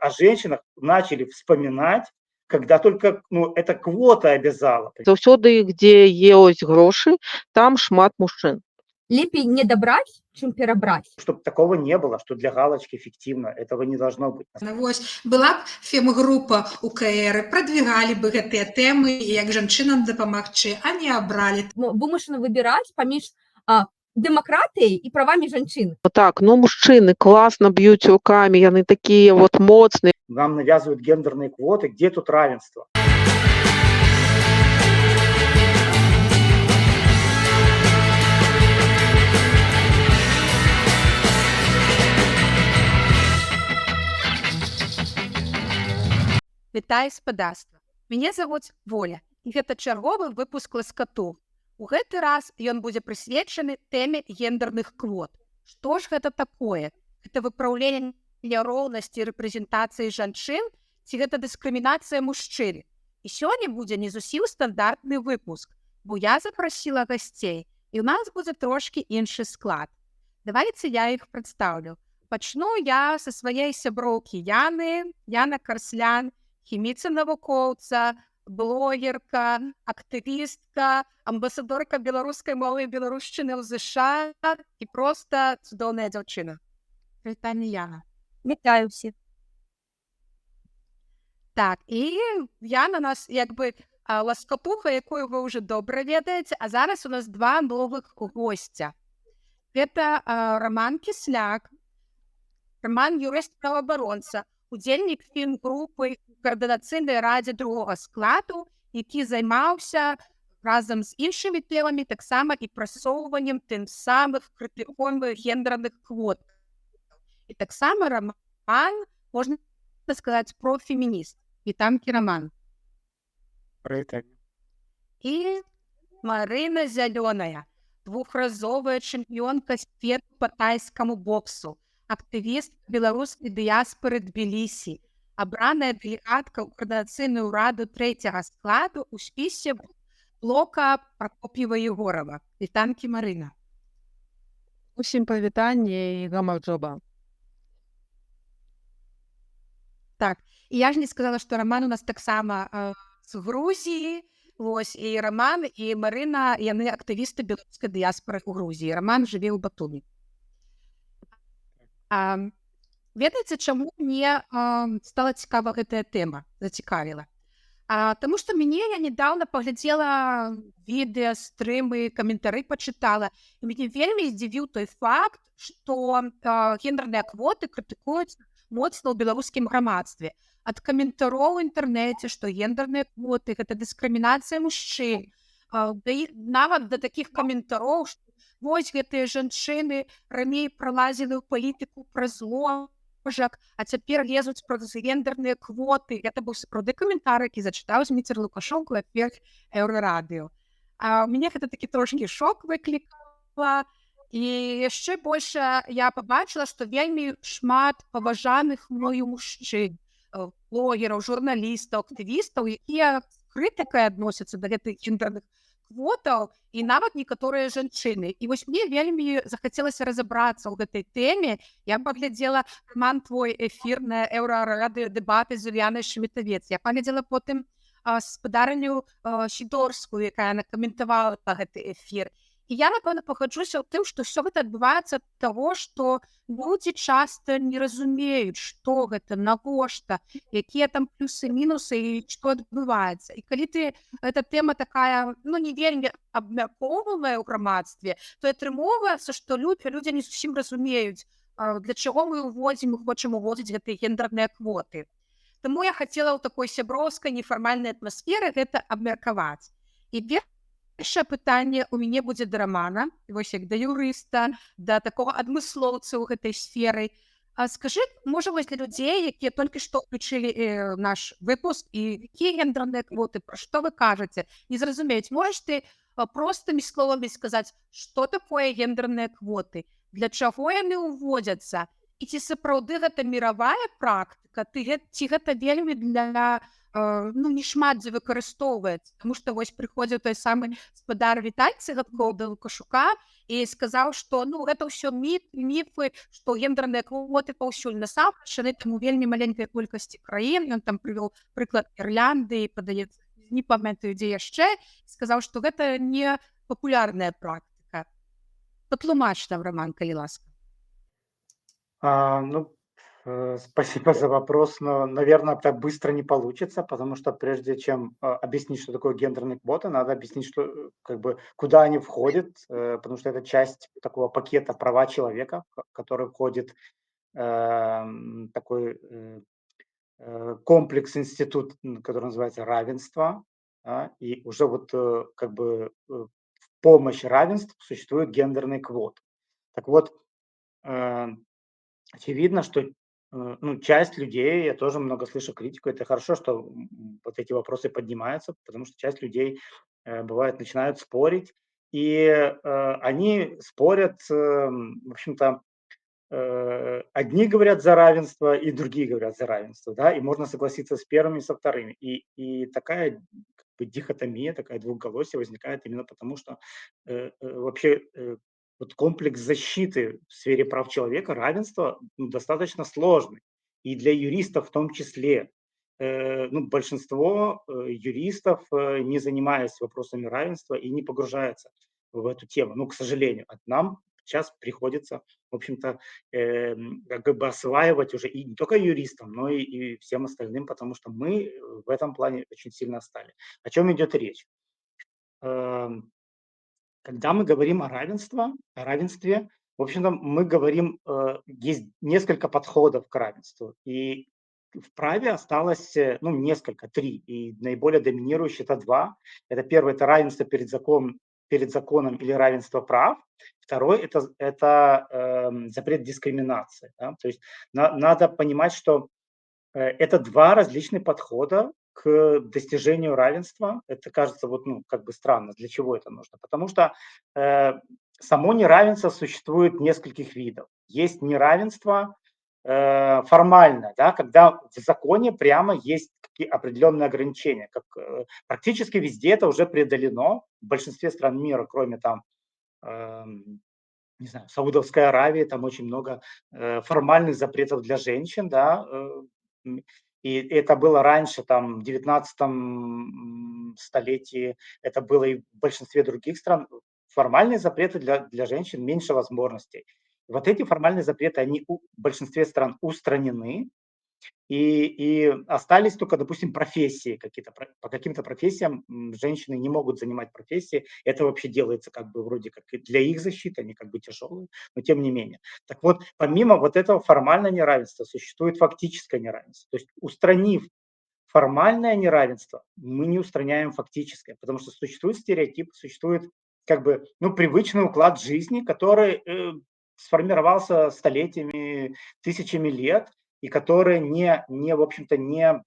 О женщинах начали вспоминать, когда только, ну, эта квота обязала. Заўсёды, где ёсць грошы, там шмат мужчын. Лепей не добрать, чем перебрать. Чтобы такого не было, что для галочки эффективно, этого не должно быть. Вось, была б фемгрупа УКР, продвигали бы гэтыя тэмы, як жанчынам дапамагчы, а не абралі. Вымушаны выбирать паміж дэмакратыяй і правамі жанчын. Так, ну мужчыны класна б'юць рукамі, яны такія вот моцныя. Нам навязывают гендерные квоты, где тут равенство? Вітаю спадарства. Мяне завуць Воля, і гэта чарговы выпуск ласкату. У гэты раз ён будзе прысвечаны тэме гендерных квот. Што ж гэта такое? Гэта выпраўленне роўнасці рэпрэзентацыі жанчын ці гэта дыскрымінацыя мужчын? І сёння будзе не зусім стандартны выпуск, бо я запрасіла гасцей, і ў нас будзе трошкі іншы склад. Давайце я іх прадстаўлю. Пачну я са сваёй сяброўкі Яна Карслян, хіміца-навукоўца, блогерка, актывістка, амбасадорка беларускай мовы і беларушчыны ў ЗША і проста цудоўная дзяўчына. Вітанне, Яна. Вітаю всіх. Так, і Яна нас як бы ласкатуха, якую вы ўжо добра ведаеце, а зараз у нас два новых госця. Гэта Роман Кісляк, Роман юрыст-праваабаронца, удзельнік фільм-групы ў каардынацыйнай радзе другога складу, які займаўся разам з іншымі тэмамі таксама і прасоўваннем тым самых крытыкоўных гендерных квот. І таксама Роман, можна сказаць, профемініст. Вітанкі, Роман. Привет. І Марына Зялёная, двухразовая чэмпіёнка свету па тайскаму боксу, актывіст беларускай дыяспоры Тбілісі, абраная дэлегатка ў каардынацыйную раду трэцяга складу ў спісе блока Пракоп'ева-Егорова. Вітанкі, Марына. Усім павітанне і гамарджоба. Так, і я ж не сказала, што Роман у нас таксама з Грузіі, вось, і Роман, і Марына, яны актывісты беларускай дыяспоры ў Грузіі. Роман жыве ў Батумі. Ведаеце, чаму мне стала цікава гэтая тэма, зацікавіла? Таму што я нядаўна паглядзела відэа, стрымы, каментары пачытала, і мяне вельмі здзівіў той факт, што гендерныя квоты крытыкуюць моцна ў беларускім грамадстве. Ад каментароў у інтэрнэце, што гендерныя квоты гэта дыскрымінацыя мужчын, нават да такіх каментароў, што вось гэтыя жанчыны раней пралазілі ў палітыку праз ложак, а цяпер лезуць праз гендерныя квоты. Гэта быў сапраўды каментар, які зачытаў Зміцер Лукашонку эфір Еўрарадыё. Мяне гэта такі трошкі шок выклікала. І яшчэ больш я пабачыла, што вельмі шмат паважаных мною мужчын, блогераў, журналістаў, актывістаў, якія з крытыкай адносяцца да гэтых гендерных квотаў, і нават некаторыя жанчыны. І вось мне вельмі захацелася разабрацца ў гэтай тэме. Я паглядзела, Роман, твой эфір на Еўрарадыё дэбаты з Ульянай Шмітавец. Я паглядзела потым спадарню Сідорскую, якая накаментавала гэты эфір. І я, напэўна, пагаджуся ў тым, што ўсё гэта адбываецца ад таго, што людзі часта не разумеюць, што гэта, навошта, якія там плюсы-мінусы і што адбываецца. І калі эта тэма такая, не вельмі абмяркоўваная ў грамадстве, то атрымоўваецца, што людзі не зусім разумеюць, для чаго мы хочам уводзіць гэтыя гендерныя квоты. Таму я хацела ў такой сяброўскай нефармальнай атмасферы гэта абмеркаваць. І першае пытанне ў мяне будзе да Романа, вось як да юрыста, да такога адмыслоўца ў гэтай сферы. Скажы, можа, вось для людзей, якія толькі што ўключылі наш выпуск, і якія гендерныя квоты, пра што вы кажаце, не зразумеюць. Можаш ты простымі словамі сказаць, што такое гендерныя квоты, для чаго яны ўводзяцца, і ці сапраўды гэта міравая практыка, ці гэта вельмі для ну, не шмат дзе выкарыстоўваецца, тому што вось прыходзіў той самы спадар Віталь Цыганкоў да Лукашука і сказаў, што ну гэта ўсё міфы, што гендерныя квоты паўсюль. Насамрэч яны там у вельмі маленькай колькасці краін. Ён там прывёў прыклад Ірландыі, падаецца, не памятаю дзе яшчэ, сказаў, што гэта не папулярная практыка. Патлумач нам, Роман, калі ласка. Ну, спасибо за вопрос, но, наверное, так быстро не получится, потому что прежде чем объяснить, что такое гендерные квоты, надо объяснить, что, как бы, куда они входят, потому что это часть такого пакета права человека, в который входит такой комплекс, институт, который называется равенство, да, и уже вот как бы в помощь равенству существуют гендерные квоты. Так вот, очевидно, что ну, часть людей, я тоже много слышу критику, это хорошо, что вот эти вопросы поднимаются, потому что часть людей, бывает, начинают спорить, и они спорят, в общем-то, одни говорят за равенство, и другие говорят за равенство, да, и можно согласиться с первыми и со вторыми. И такая как бы дихотомия, такая двухголосие возникает именно потому, что вообще вот комплекс защиты в сфере прав человека, равенства, достаточно сложный. И для юристов в том числе. Ну, большинство юристов, не занимаясь вопросами равенства, и не погружается в эту тему. Ну, к сожалению, нам сейчас приходится, в общем-то, как бы осваивать уже и не только юристам, но и всем остальным, потому что мы в этом плане очень сильно отстали. О чем идет речь? Когда мы говорим о равенстве, в общем-то, мы говорим, есть несколько подходов к равенству, и в праве осталось, ну, несколько, 3, и наиболее доминирующие это 2. Это первое, это равенство перед законом или равенство прав. Второй это запрет дискриминации. Да? То есть надо понимать, что это 2 различных подхода к достижению равенства. Это кажется вот, ну, как бы странно. Для чего это нужно? Потому что само неравенство существует нескольких видов. Есть неравенство формально, да, когда в законе прямо есть определенные ограничения. Как, практически везде это уже преодолено. В большинстве стран мира, кроме там, не знаю, Саудовской Аравии, там очень много формальных запретов для женщин, да, и это было раньше, там, в 19 столетии, это было и в большинстве других стран. Формальные запреты для женщин, меньше возможностей. Вот эти формальные запреты, они в большинстве стран устранены, и остались только, допустим, профессии какие-то. По каким-то профессиям женщины не могут занимать профессии. Это вообще делается как бы вроде как и для их защиты, они как бы тяжелые, но тем не менее. Так вот, помимо вот этого формального неравенства существует фактическое неравенство. То есть устранив формальное неравенство, мы не устраняем фактическое, потому что существует стереотип, существует как бы, ну, привычный уклад жизни, который сформировался столетиями, тысячами лет, и который в общем-то, не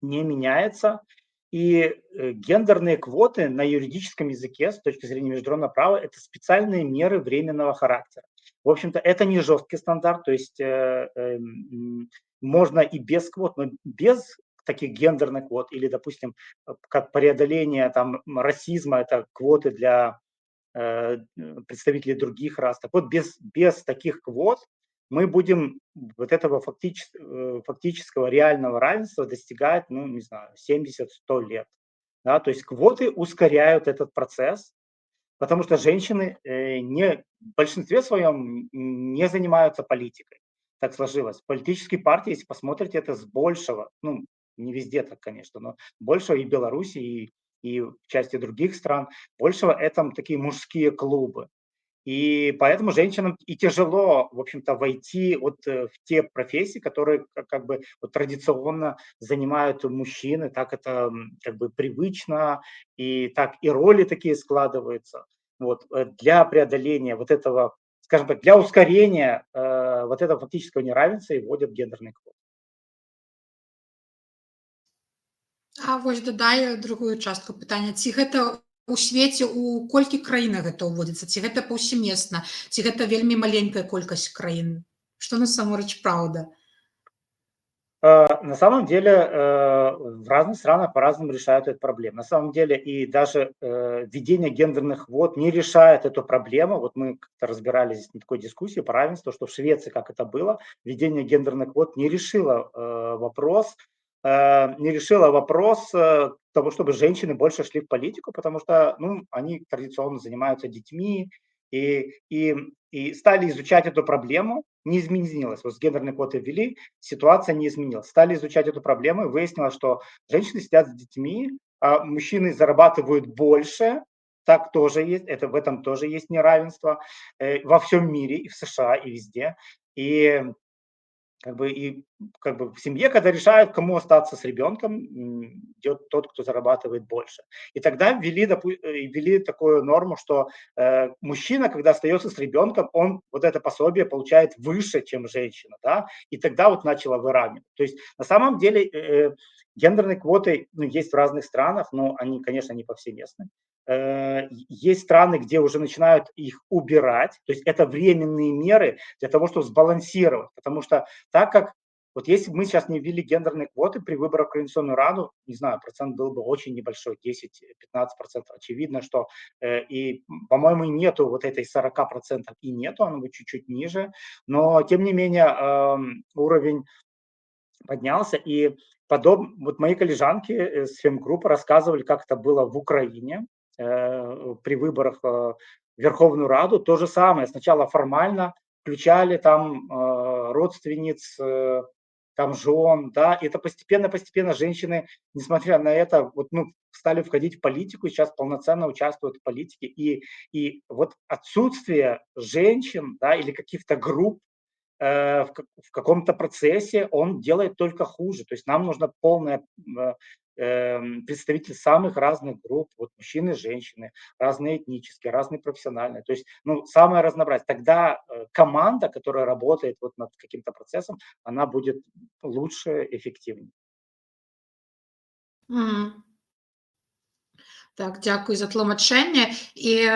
меняется. И гендерные квоты на юридическом языке с точки зрения международного права – это специальные меры временного характера. В общем-то, это не жесткий стандарт, то есть можно и без квот, но без таких гендерных квот, или, допустим, как преодоление там расизма, это квоты для представителей других рас. Так вот, без таких квот мы будем вот этого фактического реального равенства достигать, ну, не знаю, 70-100 лет. Да? То есть квоты ускоряют этот процесс, потому что женщины в большинстве своем не занимаются политикой. Так сложилось. Политические партии, если посмотрите, это с большего, ну, не везде так, конечно, но большего и в Беларуси, и в части других стран, большего это такие мужские клубы. И поэтому женщинам и тяжело, в общем-то, войти вот в те профессии, которые как бы вот традиционно занимают мужчины, так это как бы привычно, и так и роли такие складываются. Вот для преодоления вот этого, скажем так, для ускорения вот этого фактического неравенства и вводят гендерный квоты. А вось дадаю другую частку пытання. Ці гэта у свеце у колькі краінах гэта ўводзіцца? Ці гэта паўсямесна? Ці гэта вельмі маленькая колькасць краін? Што насамрэч праўда? На самом деле, в разных странах по-разному решают эту проблему. На самом деле и даже, введение гендерных квот не решает эту проблему. Вот мы как-то разбирались здесь на такой дискуссии по равенству, что в Швеции, как это было, введение гендерных квот не решило, вопрос того, чтобы женщины больше шли в политику, потому что, ну, они традиционно занимаются детьми и стали изучать эту проблему, не изменилось. Вот с гендерной квотой ввели, ситуация не изменилась. Стали изучать эту проблему и выяснилось, что женщины сидят с детьми, а мужчины зарабатывают больше. Так тоже есть, это, в этом тоже есть неравенство во всем мире, и в США, и везде. И как бы в семье, когда решают, кому остаться с ребенком, идет тот, кто зарабатывает больше. И тогда ввели такую норму, что мужчина, когда остается с ребенком, он вот это пособие получает выше, чем женщина, да, и тогда вот начало выравнивать. То есть на самом деле гендерные квоты, ну, есть в разных странах, но они, конечно, не повсеместны. Есть страны, где уже начинают их убирать, то есть это временные меры для того, чтобы сбалансировать, потому что так как вот если бы мы сейчас не ввели гендерные квоты при выборах в Координационную Раду, не знаю, процент был бы очень небольшой, 10-15%. Очевидно, что по-моему, нету вот этой 40%, и нету, оно будет чуть-чуть ниже, но тем не менее уровень поднялся, и вот мои коллежанки с фемгруппы рассказывали, как это было в Украине при выборах в Верховную Раду. То же самое, сначала формально включали там родственниц, там жен, да, и это постепенно женщины, несмотря на это, вот, ну, стали входить в политику, и сейчас полноценно участвуют в политике, и вот отсутствие женщин, да, или каких-то групп в каком-то процессе, он делает только хуже. То есть нам нужно полное представители самых разных групп, вот мужчины, женщины, разные этнические, разные профессиональные. То есть, ну, самое разнообразие. Тогда команда, которая работает вот над каким-то процессом, она будет лучше, эффективнее. Мгм. Так, дзякуй за тлумачэнне. І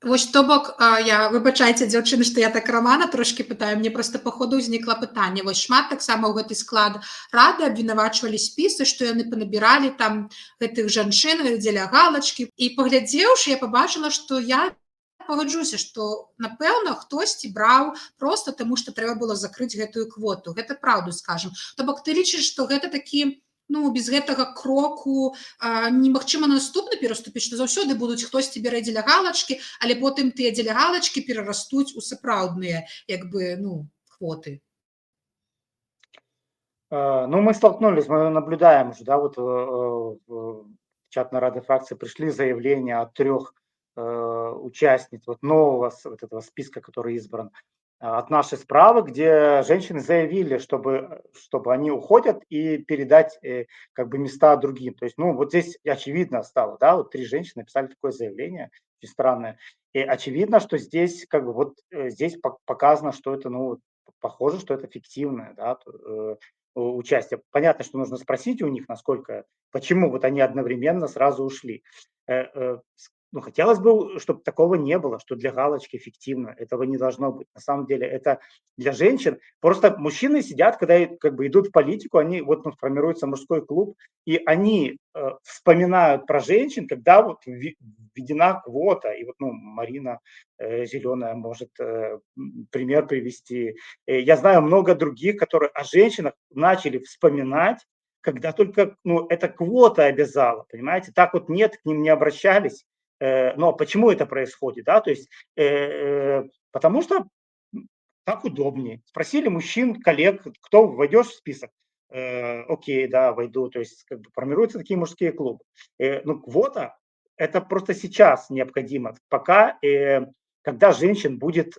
вось то бок я выбачайце дзяўчыны, што я так рамана трошки пытаю, мне проста па ходу ўзнікла пытанне. Вось шмат таксама ў гэты склад рады абвінавачвалі спісы, што яны панабіралі там гэтых жанчын дзеля галачкі. І паглядзеўшы, я пабачыла, што я пагаджуся, што напэўна хтосьці браў проста таму, што трэба было закрыць гэтую квоту. Гэта праўду скажам. То бок ты лічыш, што гэта такі, ну, без гэтага кроку немагчыма на наступны пераступіць, што заўсёды будуць хтосьці бярэ дзеля галачкі, але потым тыя дзеля галачкі перарастуць у сапраўдныя, як бы, ну, квоты. Ну, мы столкнулись, мы наблюдаем уже, да, вот в чат на Рады фракции пришли заявления от 3 участниц вот нового вот этого списка, который избран, от нашей справы, где женщины заявили, чтобы они уходят и передать как бы места другим. То есть, ну, вот здесь очевидно стало, да, вот 3 женщины написали такое заявление, очень странное. И очевидно, что здесь как бы вот здесь показано, что это, ну, похоже, что это фиктивное, да, участие. Понятно, что нужно спросить у них, почему вот они одновременно сразу ушли. Ну, хотелось бы, чтобы такого не было, что для галочки эффективно. Этого не должно быть. На самом деле это для женщин. Просто мужчины сидят, когда как бы идут в политику, они вот формируется мужской клуб, и они вспоминают про женщин, когда вот введена квота. И вот, ну, Марина Зеленая может пример привести. Я знаю много других, которые о женщинах начали вспоминать, когда только, ну, эта квота обязала, понимаете? Так вот нет, к ним не обращались. Но почему это происходит, да? То есть потому что так удобнее. Спросили мужчин, коллег, кто войдешь в список? Окей, да, войду. То есть как бы формируются такие мужские клубы. Ну, квота это просто сейчас необходимо. Пока, когда женщин будет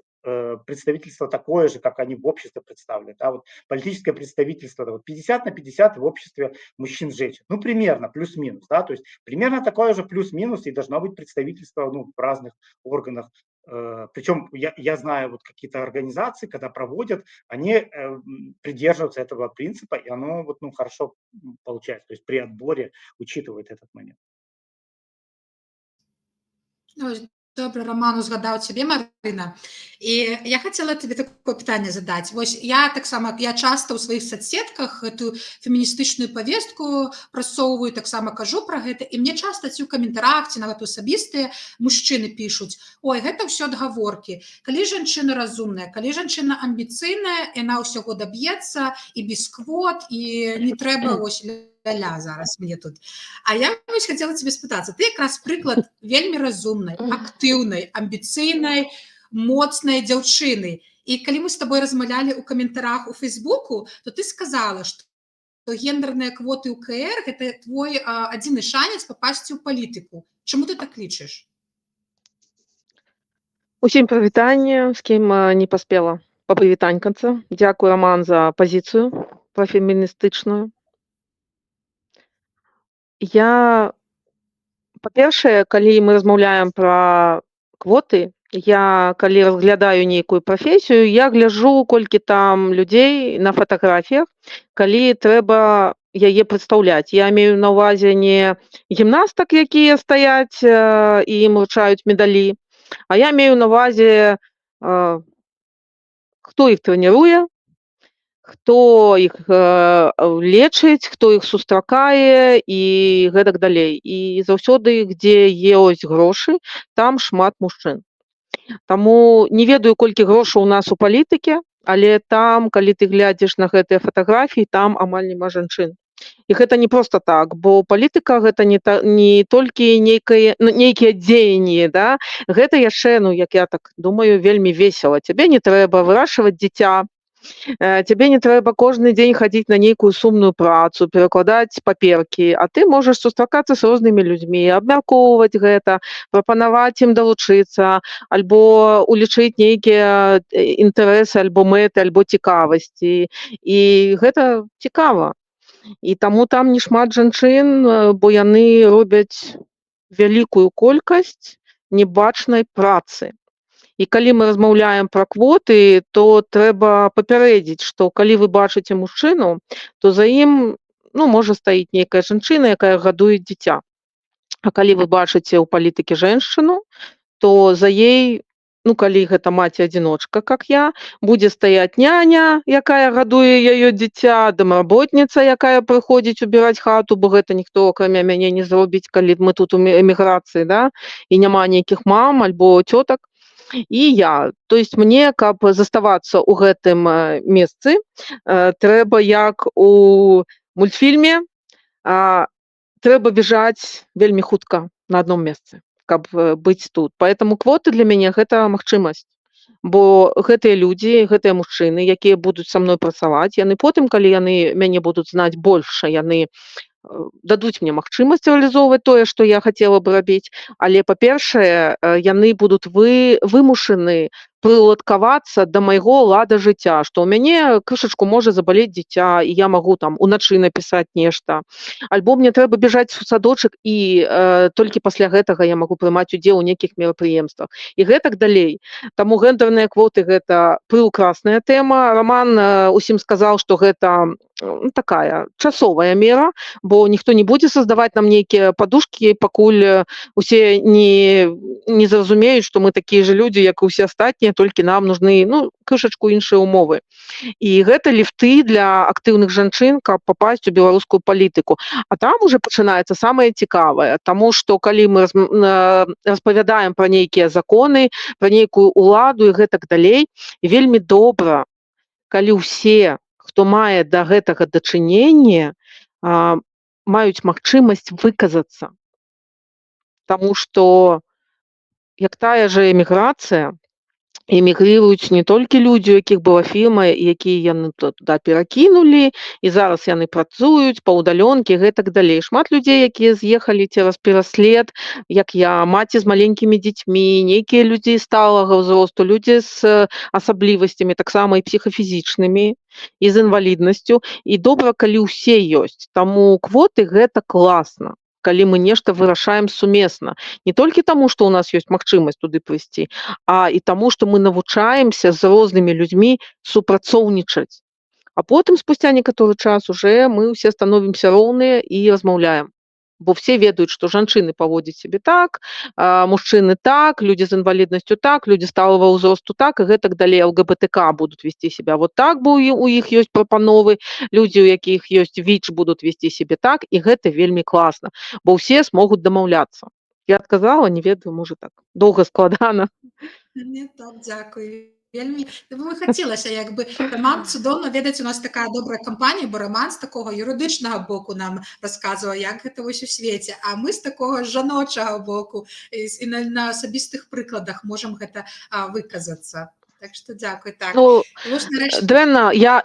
представительство такое же, как они в обществе представлены. Да, вот политическое представительство вот 50 на 50 в обществе мужчин и женщин. Ну, примерно, плюс-минус. Да, то есть примерно такое же плюс-минус, и должно быть представительство, ну, в разных органах. Причем я знаю вот какие-то организации, когда проводят, они придерживаются этого принципа, и оно вот, ну, хорошо получается. То есть при отборе учитывают этот момент. Ось Добра, Роман узгадаў цябе, Марына. І я хацела табе такое пытанне задаць. Вось я таксама часта ў сваіх соцсетках гэтую феміністычную павестку прасоўваю, таксама кажу пра гэта, і мне часта ці ў каментарах, ці нават асабістыя мужчыны пішуць: ой, гэта ўсё адгаворкі. Калі жанчына разумная, калі жанчына амбіцыйная, яна ўсяго даб'ецца і без квот, і не трэба вось ля зараз мне тут. А я вось хацела цябе спытацца, ты якраз прыклад вельмі разумнай, актыўнай, амбіцыйнай, моцнай дзяўчыны. І калі мы з табой размаўлялі ў каментарах у Фейсбуку, то ты сказала, што гендерныя квоты ў КР – гэта твой адзіны шанец папасці ў палітыку. Чаму ты так лічыш? Усім прывітанне, з кім не паспела папрывітанькацца. Дзякуй, Роман, за пазіцыю феміністычную. Я, па-першае, калі мы размаўляем пра квоты, я, калі разглядаю нейкую прафесію, я гляджу, колькі там людзей на фатаграфіях, калі трэба яе прадстаўляць. Я мею на ўвазе не гімнастак, якія стаяць і ім уручаюць медалі, а я мею на ўвазе, хто іх трэніруе, хто іх лечыць, хто іх сустракае і гэтак далей. І заўсёды, дзе ёсць грошы, там шмат мужчын. Таму не ведаю, колькі грошаў у нас у палітыке, але там, калі ты глядзіш на гэтыя фатаграфіі, там амаль няма жанчын. І гэта не проста так, бо палітыка гэта не толькі нейкія дзеянні, да? Гэта яшчэ, як я так думаю, вельмі весела. Цябе не трэба вырашваць дзіця, цябе не трэба кожны дзень хадзіць на нейкую сумную працу, перакладаць паперкі, а ты можаш сустракацца з рознымі людзьмі, абмяркоўваць гэта, прапанаваць ім далучыцца, альбо улічыць нейкія інтарэсы, альбо мэты, альбо цікавасці. І гэта цікава. І таму там не шмат жанчын, бо яны робяць вялікую колькасць небачнай працы. І калі мы размаўляем пра квоты, то трэба папярэдзіць, што калі вы бачыце мужчыну, то за ім можа стаіць нейкая жанчына, якая гадуе дзіця. А калі вы бачыце ў палітыкі жанчыну, то за ей, калі гэта маці-адзіночка, как я, будзе стаяць няня, якая гадуе яе дзіця, домработніца, якая прыходзіць убіраць хату, бо гэта ніхто, акрамя мяне, не зробіць, калі мы тут у эміграцыі, да? І няма нейкіх мам альбо цётак. І я. То есть мне, каб заставацца ў гэтым месцы, трэба, як у мультфільме, трэба бежаць вельмі хутка на адном месцы, каб быць тут. Поэтому квоты для мяне гэта магчымасць. Бо гэтыя людзі, гэтыя мужчыны, якія будуць са мной працаваць, яны потым, калі яны мяне будуць знаць больш, яны дадуць мне магчымасць рэалізоўваць тое, што я хацела б рабіць, але, па-першае, яны будуць вымушаны прыладкавацца да майго лада жыцця, што ў мяне крышачку можа забалець дзіця, і я магу там уначы напісаць нешта. Альбо мне трэба бежаць у садочак, і толькі пасля гэтага я магу прымаць удзел у нейкіх мерапрыемствах. І гэтак далей. Таму гендерныя квоты – гэта прыўкрасная тэма. Роман усім сказаў, што гэта такая часовая мера, бо ніхто не будзе создаваць нам нейкія падушкі, пакуль усе не зразумеюць, што мы такія же людзі, як і ўсе астатнія, толькі нам нужны крышачку іншыя умовы. І гэта ліфты для актыўных жанчын, каб папасць у беларускую палітыку. А там уже пачынаецца самае цікавае, таму што калі мы распавядаем пра нейкія законы, пра нейкую уладу і гэтак далей, вельмі добра, калі ўсе, хто мае да гэтага дачыненне, маюць магчымасць выказацца. Таму што, як тая же эміграцыя, эмігрыруюць не толькі людзі, у якіх была фірма, якія яны туды перакінулі, і зараз яны працуюць па ўдалёнкі, гэтак далей. Шмат людзей, якія з'ехалі цераз пераслед, як я, маці з маленькімі дзецьмі, нейкія людзі сталага ўзросту, людзі з асаблівасцямі, таксама і псіхафізічнымі, і з інваліднасцю. І добра, калі ўсе ёсць. Таму квоты гэта класна, калі мы нешта вырашаем сумесна. Не толькі таму, што ў нас ёсць магчымасць туды прыйсці, а і таму, што мы навучаемся з рознымі людзьмі супрацоўнічаць. А потым, спусця некаторы час, уже мы ўсе становімся роўныя і размаўляем. бо все ведаюць, што жанчыны паводзяць сябе так, мужчыны так, людзі з інваліднасцю так, людзі сталага ўзросту так і гэтак далей. ЛГБТК будуць весці себя вот так, бо у іх ёсць прапановы, людзі, у якіх ёсць ВІЧ, будуць весці сябе так, і гэта вельмі класна, бо ўсе змогуць дамаўляцца. Я адказала, не ведаю, можа так доўга складана. Не, так, дзякуй. Вельмі хацелася, як бы Роман цудоўна, ведаць, у нас такая добрая кампанія, бо Роман з такога юрыдычнага боку нам расказвае, як гэта вось у свеце, а мы з такога жаночага боку і на асабістых прыкладах можам гэта выказацца. Так што дзякуй. Так. Ну, Вось нарэшце дрэнна, я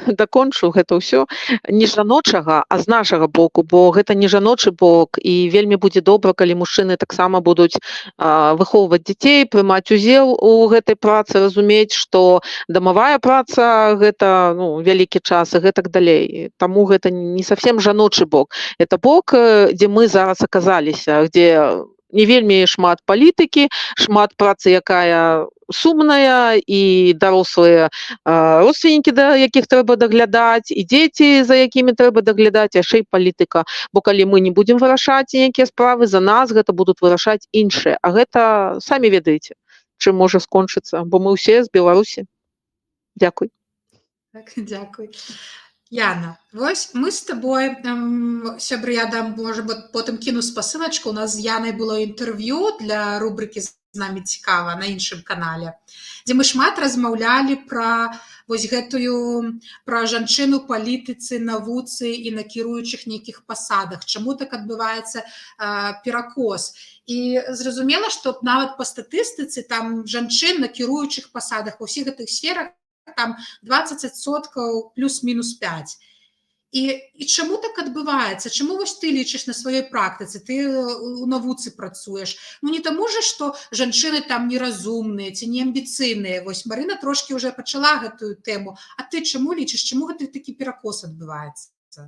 дакончу гэта ўсё не жаночага, а з нашага боку, бо гэта не жаночы бок, і вельмі будзе добра, калі мужчыны таксама будуць выхоўваць дзяцей, прымаць удзел у гэтай працы, разумець, што дамавая праца гэта вялікі час і гэтак далей. Таму гэта не совсем жаночы бок. Это бок, дзе мы зараз аказаліся, дзе не вельмі шмат палітыкі, шмат працы, якая сумная, і дарослыя родственнікі, да якіх трэба даглядаць, і дзеці, за якімі трэба даглядаць, яшчэ і палітыка. Бо калі мы не будзем вырашаць нейкія справы, за нас гэта будуць вырашаць іншыя. А гэта, самі ведаеце, чым можа скончыцца, бо мы ўсе з Беларусі. Дзякуй. Так, дзякуй. Яна, вось мы з табой, сябры, я дам, можа, потым кіну спасылачку, у нас з Янай было інтэрв'ю для рубрыкі «З намі цікава» на іншым канале, дзе мы шмат размаўлялі пра вось гэтую, пра жанчыну палітыцы, навуцы і на кіруючых нейкіх пасадах, чаму так адбываецца перакос. І зразумела, што нават па статыстыцы там жанчын на кіруючых пасадах ва ўсіх гэтых сферах там 20% плюс-мінус 5. І чаму так адбываецца? Чаму вось ты лічыш на сваёй практыцы? Ты у навуцы працуеш. Не таму же, што жанчыны там неразумныя ці неамбіцыйныя. Вось Марына трошкі ўжо пачала гэтую тэму. А ты чаму лічыш? Чаму гэты такі перакос адбываецца?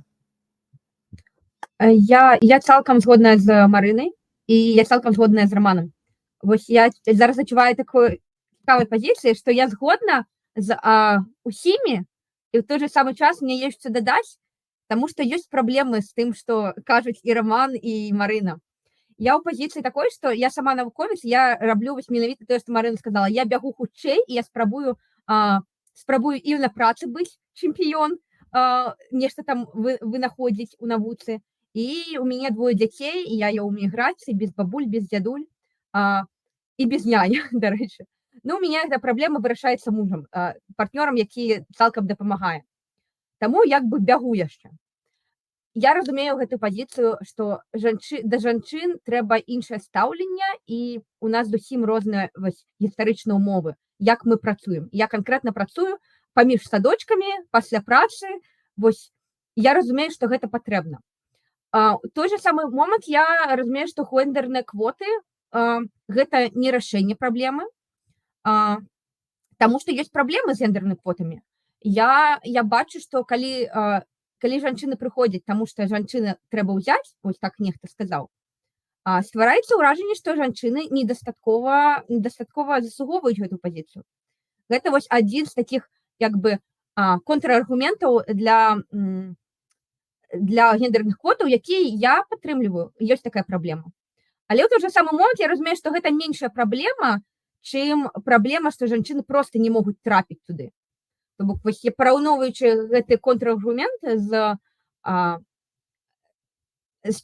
Я цалкам згодная з Марынай, і я цалкам згодная з Романом. Вось я зараз адчуваю такой цікавай пазіцыі, што я згодна з усімі, і ў той же самы час мне ёсць што дадаць, таму што ёсць праблемы з тым, што кажуць і Роман, і Марына. Я ў пазіцыі такой, што я сама навуковец, я раблю вось менавіта тое, што Марына сказала. Я бягу хутчэй, і я спрабую і на працы быць чэмпіён, нешта там вынаходзіць у навуцы. І у мяне 2 дзяцей, і я ў эміграцыі, без бабуль, без дзядуль, і без няні, дарэчы. У мяне гэта праблема вырашаецца мужам, партнёрам, які цалкам дапамагае. Таму як бы бягу яшчэ. Я разумею гэтую пазіцыю, што да жанчын трэба іншае стаўленне, і у нас зусім розныя гістарычныя ўмовы, як мы працуем. Я канкрэтна працую паміж садочкамі, пасля працы. Вось я разумею, што гэта патрэбна. У той же самы момант я разумею, што гендерныя квоты гэта не рашэнне праблемы, таму што ёсць праблемы з гендернымі квотамі. Я бачу, што калі жанчыны прыходзяць, таму што жанчыны трэба ўзяць, вось так нехта сказаў, ствараецца ўражанне, што жанчыны недастаткова заслугоўваюць гэту пазіцыю. Гэта вось адзін з такіх як бы контраргументаў для гендерных квотаў, якія я падтрымліваю. Ёсць такая праблема. Але ў той же самы момант я разумею, што гэта меншая праблема, чым праблема, што жанчыны проста не могуць трапіць туды. То бок, вось, параўноўваючы гэты контраргумент з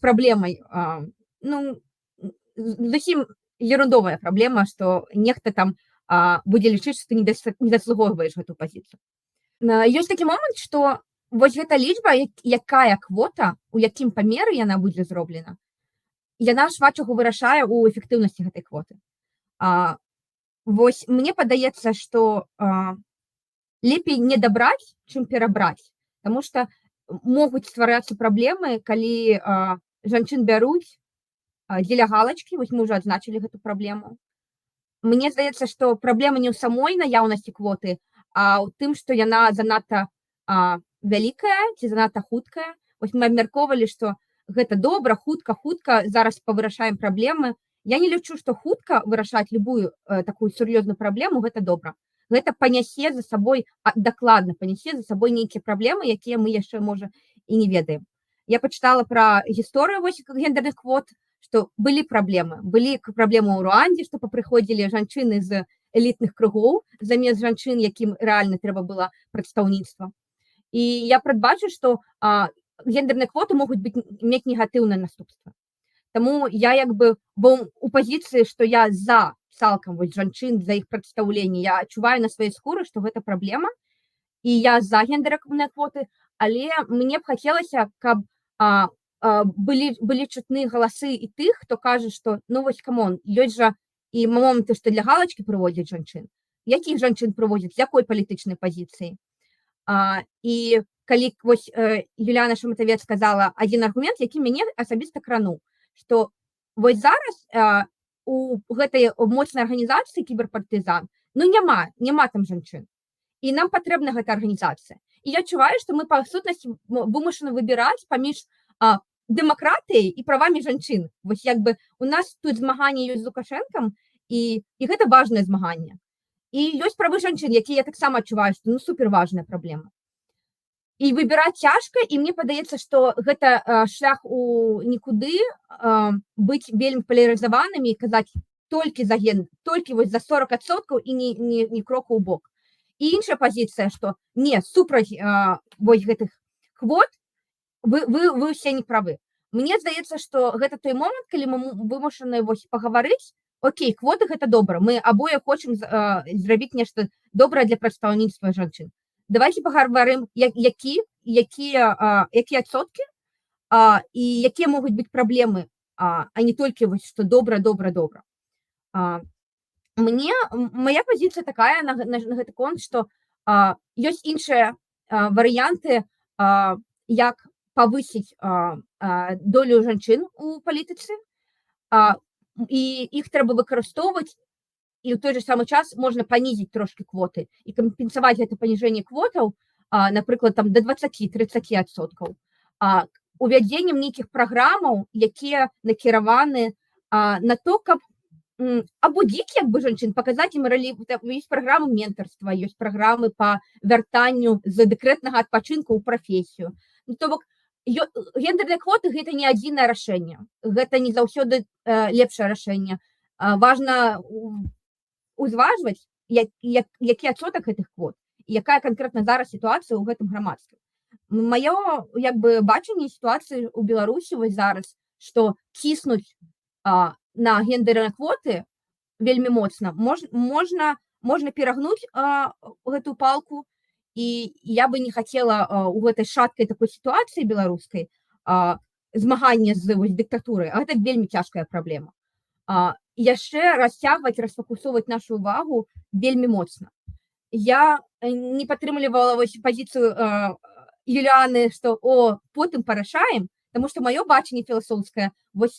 праблемай, зусім ерундовая праблема, што нехта там будзе лічыць, што ты не заслугоўваеш гэту пазіцыю. Ёсць такі момант, што вось гэта лічба, якая квота, у якім памеры яна будзе зроблена, яна шмат чаго вырашае ў эфектыўнасці гэтай квоты. Вось мне падаецца, што лепей не дабраць, чым перабраць, таму што могуць стварацца праблемы, калі жанчын бяруць дзеля галачкі, вось мы ўжо адзначылі гэту праблему. Мне здаецца, што праблема не ў самой наяўнасці квоты, а ў тым, што яна занадта вялікая ці занадта хуткая. Вось мы абмяркоўвалі, што гэта добра, хутка, зараз павырашаем праблемы. Я не лічу, што хутка вырашаць любую такую сур'ёзную праблему, гэта добра. Гэта панясе за сабой, дакладна панясе за сабой нейкія праблемы, якія мы яшчэ, можа, і не ведаем. я пачытала пра гісторыю вось гендерных квот, што былі праблемы ў Руандзе, што папрыходзілі жанчыны з элітных кругоў замест жанчын, якім рэальна трэба было прадстаўніцтва. І я прадбачу, што гендерныя квоты могуць мець негатыўнае наступства. Таму я як бы быў у пазіцыі, што я за цалкам вось жанчын, за іх прадстаўленне. Я адчуваю на сваёй скуры, што гэта праблема, і я за гендерныя квоты, але мне б хацелася, каб былі чутны галасы і тых, хто кажа, што ну вось камон, ёсць жа і моманты, што для галачкі прыводзяць жанчын. Якіх жанчын прыводзяць, з якой палітычнай пазіцыі? І калі вось Юліяна Шаматавец сказала адзін аргумент, які мяне асабіста крануў, што вось зараз у гэтай моцнай арганізацыі кіберпартызан ну няма там жанчын. І нам патрэбна гэта арганізацыя. І я адчуваю, што мы па сутнасці вымушаны выбіраць паміж дэмакратыяй і правамі жанчын. Вось як бы у нас тут змаганне ёсць з Лукашэнкам, і гэта важнае змаганне. І ёсць правы жанчын, якія я таксама адчуваю, што ну суперважная праблема. І выбіраць цяжка, і мне падаецца, што гэта шлях у нікуды быць вельмі палярызаванымі і казаць толькі за толькі вось за 40% і ні кроку ў бок. І іншая пазіцыя, што не, супраць вось гэтых квот, вы ўсе не правы. Мне здаецца, што гэта той момант, калі мы вымушаны вось пагаварыць, окей, квоты гэта добра, мы абое хочам зрабіць нешта добрае для прадстаўніцтва жанчын. Давайте пагаварым, якія адсоткі і якія могуць быць праблемы, а не толькі вось што добра. Моя пазіцыя такая на гэты конт, што ёсць іншыя варыянты, як павысіць долю жанчын у палітыцы, і іх трэба выкарыстоўваць, і ў той же самы час можна панізіць трошкі квоты і кампенсаваць гэта паніжэнне квотаў, напрыклад, там да 20-30%. Увядзеннем нейкіх праграмаў, якія накіраваны на то, каб абудзіць як бы жанчын, паказаць ім ёсць праграмы ментарства, ёсць праграмы па вяртанню з дэкрэтнага адпачынку ў прафесію. Ну, то бок, гендерныя квоты гэта не адзінае рашэнне, гэта не заўсёды лепшае рашэнне. Важна узважваць, які адсотак гэтых квот, і якая канкрэтна зараз сітуацыя ў гэтым грамадстве. Маё як бы бачанне сітуацыі ў Беларусі вось зараз, што ціснуць на гендерныя квоты вельмі моцна, можна перагнуць гэту палку, і я бы не хацела у гэтай шаткай такой сітуацыі беларускай змагання з дыктатурай, а гэта вельмі цяжкая праблема. Яшчэ расцягваць, расфокусоўваць нашу ўвагу вельмі моцна. Я не падтрымлівала пазіцыю Юліаны, што потым парашаем, таму што маё бачанне філасофскае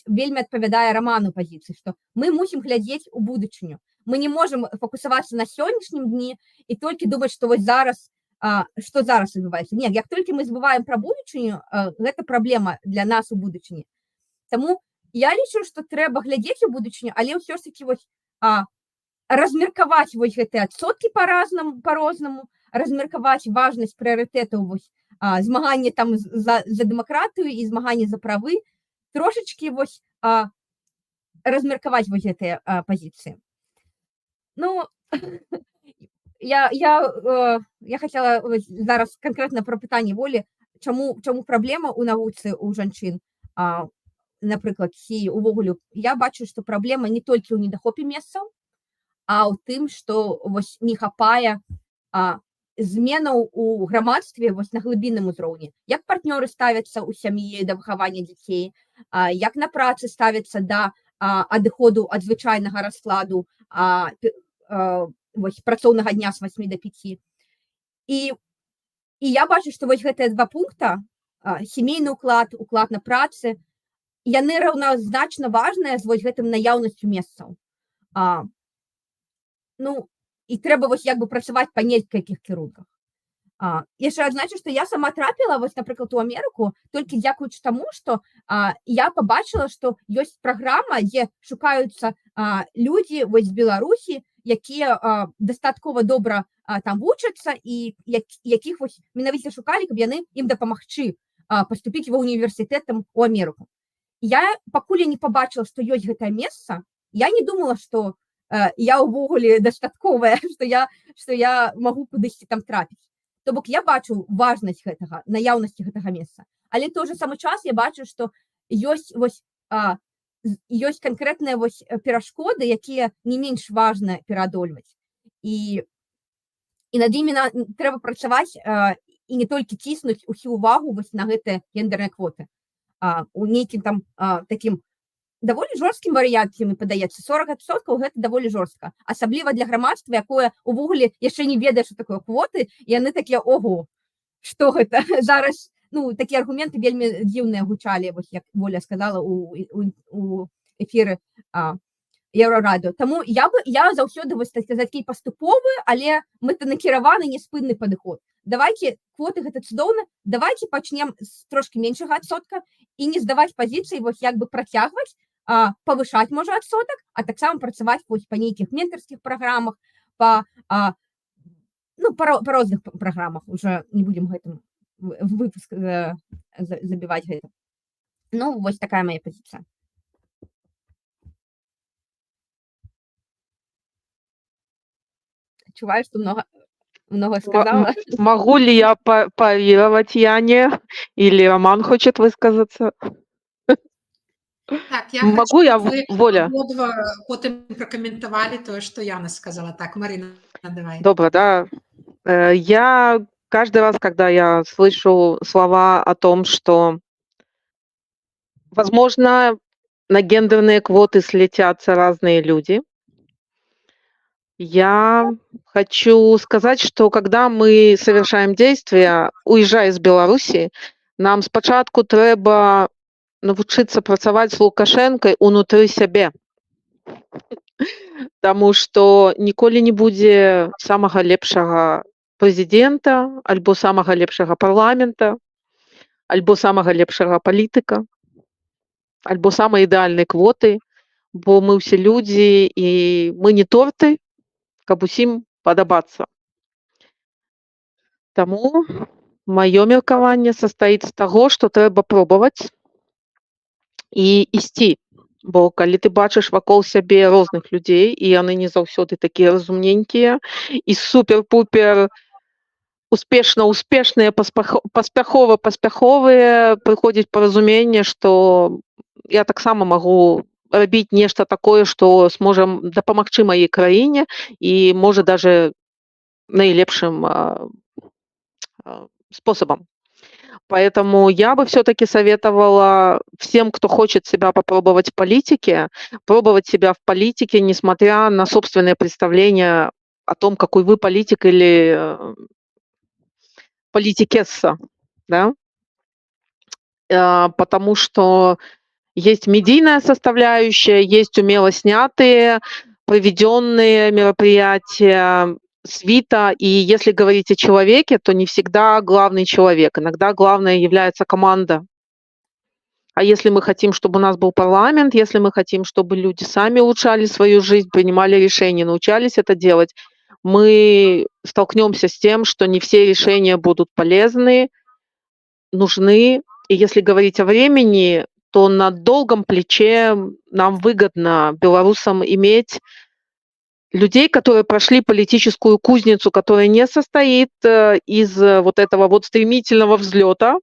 вельмі адпавядае раману пазіцыі, што мы мусім глядзець у будучыню. Мы не можам фокусавацца на сённяшнім дні і толькі думаць, што вось зараз, што зараз адбываецца. Не, як толькі мы забываем пра будучыню, гэта праблема для нас у будучыні. Таму я лічу, што трэба глядзець у будучыню, але ўсё ж такі размеркаваць гэтыя адсоткі па-рознаму, размеркаваць важнасць прыярытэтаў змагання там за дэмакратыю і змагання за правы, трошачкі размеркаваць гэтыя пазіцыі. Ну, я хацела зараз канкрэтна пра пытанне волі, чаму праблема ў навуцы ў жанчын, напрыклад, ці увогуле, я бачу, што праблема не толькі ў недахопе месцаў, а ў тым, што не хапае зменаў у грамадстве на глыбінным узроўні. Як партнёры ставяцца ў сям'і да выхавання дзяцей, як на працы ставяцца да адыходу ад звычайнага раскладу працоўнага дня з 8 до 5. І я бачу, што гэтыя два пункта, сямейны уклад на працы, яны раўназначна важныя з гэтым наяўнасцю месцаў. Ну, і трэба працаваць па некалькіх кірунках. Яшчэ адзначу, што я сама трапіла, напрыклад, у Амерыку толькі дзякуючы таму, што я пабачыла, што ёсць праграма, дзе шукаюцца людзі з Беларусі, якія дастаткова добра там вучацца і якіх менавіта шукалі, каб яны ім дапамагчы паступіць ва універсітэт там у Амерыку. Я пакуль не пабачыла, што ёсць гэтае месца, я не думала, што я ўвогуле дастатковая, што я магу кудысьці там трапіць. То бок я бачу важнасць гэтага, наяўнасці гэтага месца. Але той же самы час я бачу, што ёсць канкрэтныя перашкоды, якія не менш важна пераадольваць. І над імі трэба працаваць і не толькі ціснуць усю ўвагу на гэтыя гендерныя квоты. У нейкім там такім даволі жорсткім варыянце, мне падаецца, 40% гэта даволі жорстка. Асабліва для грамадства, якое ўвогуле яшчэ не ведае, што такое квоты, і яны такія, ого, што гэта? Зараз, такія аргументы вельмі дзіўныя гучалі, як Воля сказала у эфіры Еўрарадыо. Таму я заўсёды, такі паступовы, але мэтанакіраваны, неспынны падыход. Давайте, квоты гэта цудоўна, давайте пачнем з трошкі меншага адсотка і не здаваць пазіцыі, як бы працягваць, павышаць, можа, адсотак, а таксама працаваць па нейкіх ментарскіх праграмах, па розных праграмах, уже не будзем гэтым выпуск забіваць гэта. Вось такая моя пазіцыя. Чуваю, что много сказала. Могу ли я парировать Яне? Или Роман хочет высказаться? Так, я могу, хочу, я, вы Воля. обидва потім прокоментували то, что Яна сказала. Так, Марина, давай. Добро, да. Я каждый раз, когда я слышу слова о том, что, возможно, на гендерные квоты слетятся разные люди, я хочу сказать, что когда мы совершаем действия, уезжая из Беларуси, нам спочатку трэба навучыцца працаваць з Лукашэнкай унутры сябе. Таму што ніколі не будзе самага лепшага прэзідэнта, альбо самага лепшага парламента, альбо самага лепшага палітыка, альбо самай ідэальнай квоты, бо мы ўсе людзі і мы не торты, каб усім падабацца. Таму маё меркаванне састаіць з таго, што трэба пробаваць і ісці. Бо калі ты бачыш вакол сябе розных людзей, і яны не заўсёды такія разумненькія і супер-пупер успешныя, паспяховыя, прыходзіць паразуменне, што я таксама магу рабіць нешта такое, што сможа дапамагчы маёй краіне і можа даже наилепшим способом. Поэтому я бы все-таки советовала всем, кто хочет себя попробовать в политике, пробовать себя в политике, несмотря на собственное представление о том, какой вы политик или политикесса, да? Потому что есть медийная составляющая, есть умело снятые, проведенные мероприятия, свита, и если говорить о человеке, то не всегда главный человек, иногда главное является команда. А если мы хотим, чтобы у нас был парламент, если мы хотим, чтобы люди сами улучшали свою жизнь, принимали решения, научались это делать, мы столкнемся с тем, что не все решения будут полезны, нужны. И если говорить о времени, то на долгом плече нам выгодно, белорусам, иметь людей, которые прошли политическую кузницу, которая не состоит из вот этого вот стремительного взлета,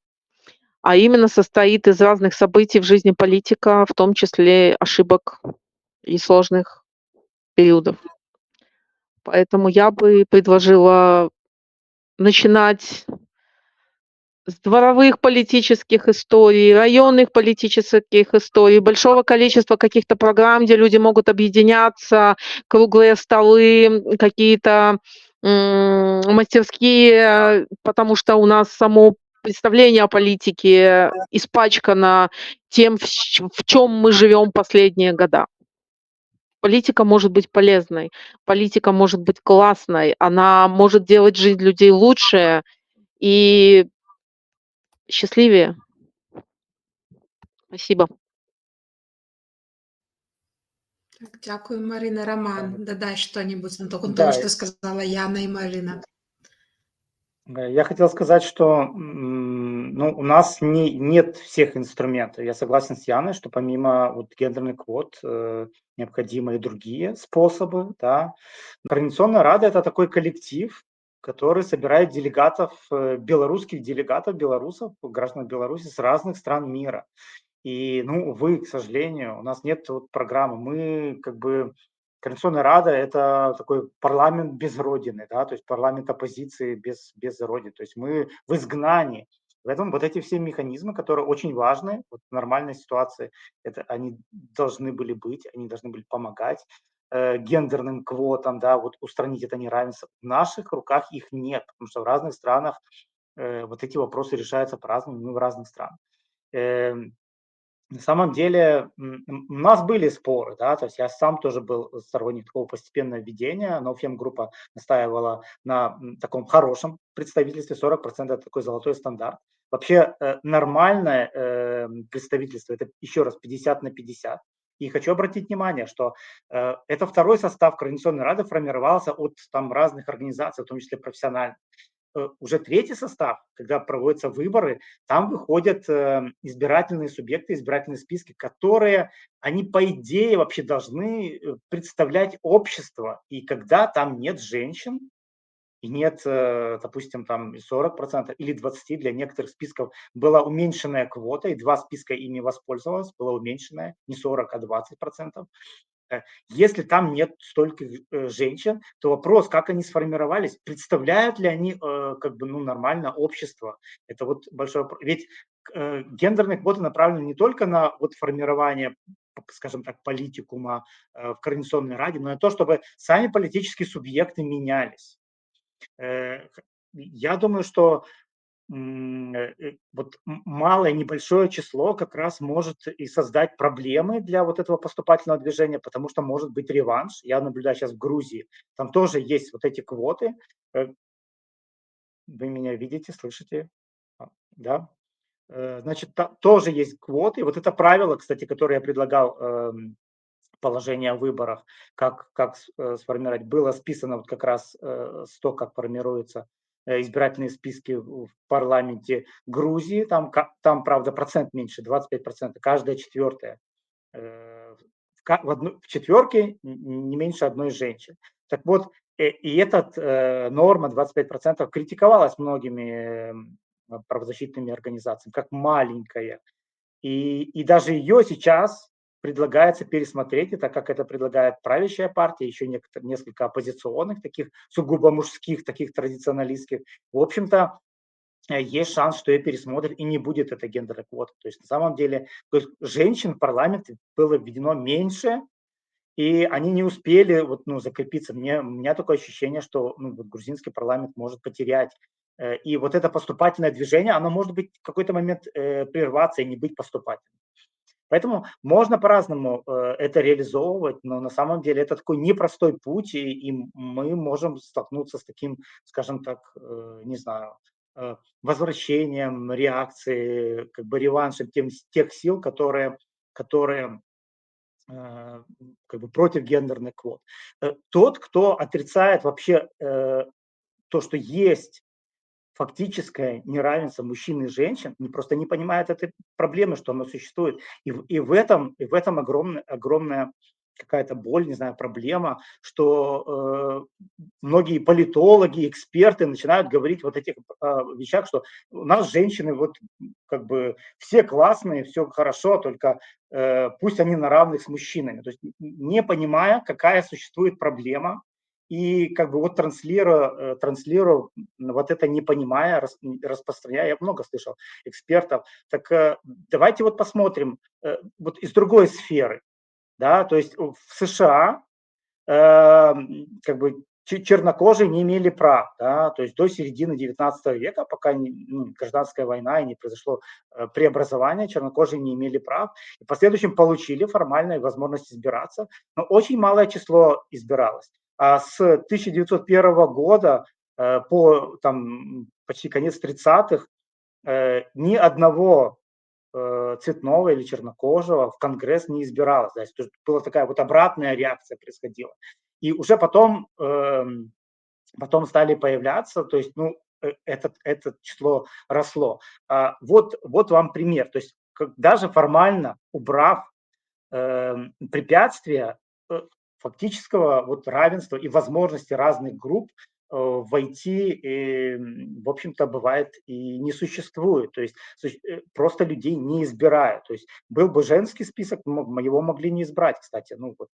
а именно состоит из разных событий в жизни политика, в том числе ошибок и сложных периодов. Поэтому я бы предложила начинать с дворовых политических историй, районных политических историй, большого количества каких-то программ, где люди могут объединяться, круглые столы, какие-то мастерские, потому что у нас само представление о политике испачкано тем, в чем мы живем последние года. Политика может быть полезной, политика может быть классной, она может делать жизнь людей лучше и счастливее. Спасибо. Так, дякую, Марина. Роман, додай что-нибудь на того, Да. что сказала Яна и Марина. Я хотел сказать, что Ну, у нас нет всех инструментов. Я согласен с Яной, что помимо вот гендерных квот необходимы и другие способы. Да. Координационная рада – это такой коллектив, который собирает делегатов, белорусских делегатов, белорусов, граждан Беларуси с разных стран мира. И, ну, увы, к сожалению, у нас нет вот программы. Мы как бы Координационная рада – это такой парламент без родины, да, то есть парламент оппозиции без родины. То есть мы в изгнании. Поэтому вот эти все механизмы, которые очень важны вот в нормальной ситуации, это они должны были быть, они должны были помогать гендерным квотам, да, вот устранить это неравенство. В наших руках их нет, потому что в разных странах вот эти вопросы решаются по-разному, мы в разных странах. Эм, на самом деле у нас были споры, да, то есть я сам тоже был сторонник такого постепенного введения, но фемгруппа настаивала на таком хорошем представительстве, 40% это такой золотой стандарт. Вообще нормальное представительство – это, еще раз, 50/50. И хочу обратить внимание, что это второй состав Координационной рады формировался от там разных организаций, в том числе профессиональных. Уже третий состав, когда проводятся выборы, там выходят избирательные субъекты, избирательные списки, которые, они по идее вообще должны представлять общество. И когда там нет женщин, и нет, допустим, там 40% или 20%, для некоторых списков была уменьшенная квота, и 2 списка ими воспользовалось, была уменьшенная, не 40, а 20%. Если там нет столько женщин, то вопрос, как они сформировались, представляют ли они как бы, ну, нормально общество. Это вот большой вопрос. Ведь гендерные квоты направлены не только на вот формирование, скажем так, политикума в Координационной раде, но и то, чтобы сами политические субъекты менялись. Я думаю, что вот малое, небольшое число как раз может и создать проблемы для вот этого поступательного движения, потому что может быть реванш. Я наблюдаю сейчас в Грузии, там тоже есть вот эти квоты. Вы меня видите, слышите? Да? Значит, тоже есть квоты. Вот это правило, кстати, которое я предлагал положение о выборах, как сформировать, было списано вот как раз с то, как формируются избирательные списки в парламенте Грузии. Там правда, процент меньше, 25%, каждая четвертая. В четверке не меньше одной женщины. Так вот, и эта норма 25% критиковалась многими правозащитными организациями, как маленькая. И даже ее сейчас предлагается пересмотреть, и так как это предлагает правящая партия, еще несколько оппозиционных, таких сугубо мужских, таких традиционалистских. В общем-то, есть шанс, что ее пересмотрят, и не будет это гендерной квоты. То есть на самом деле женщин в парламенте было введено меньше, и они не успели вот, ну, закрепиться. У меня такое ощущение, что ну, вот грузинский парламент может потерять. И вот это поступательное движение, оно может быть в какой-то момент прерваться и не быть поступательным. Поэтому можно по-разному это реализовывать, но на самом деле это такой непростой путь, и мы можем столкнуться с таким, скажем так, не знаю, возвращением реакции, как бы реваншем тех сил, которые как бы против гендерных квот. Тот, кто отрицает вообще то, что есть фактическое неравенство мужчин и женщин, просто не понимает этой проблемы, что оно существует. И в этом огромная какая-то боль, не знаю, проблема, что многие политологи, эксперты начинают говорить вот этих вещах, что у нас женщины вот как бы все классные, все хорошо, только пусть они на равных с мужчинами. То есть не понимая, какая существует проблема, и как бы вот транслирую вот это не понимая, распространяя, я много слышал экспертов. Так давайте вот посмотрим вот из другой сферы, да, то есть в США как бы чернокожие не имели прав, да, то есть до середины 19 века, пока гражданская война и не произошло преобразование, чернокожие не имели прав, и в последующем получили формальную возможность избираться, но очень малое число избиралось. А с 1901 года по там, почти конец 30-х ни одного цветного или чернокожего в Конгресс не избиралось. То есть была такая вот обратная реакция происходила. И уже потом стали появляться, то есть, ну, это число росло. Вот вам пример. То есть даже формально убрав препятствия фактического вот равенства и возможности разных групп войти, в общем-то, бывает и не существует. То есть просто людей не избирают. То есть был бы женский список, его могли не избрать, кстати. Ну вот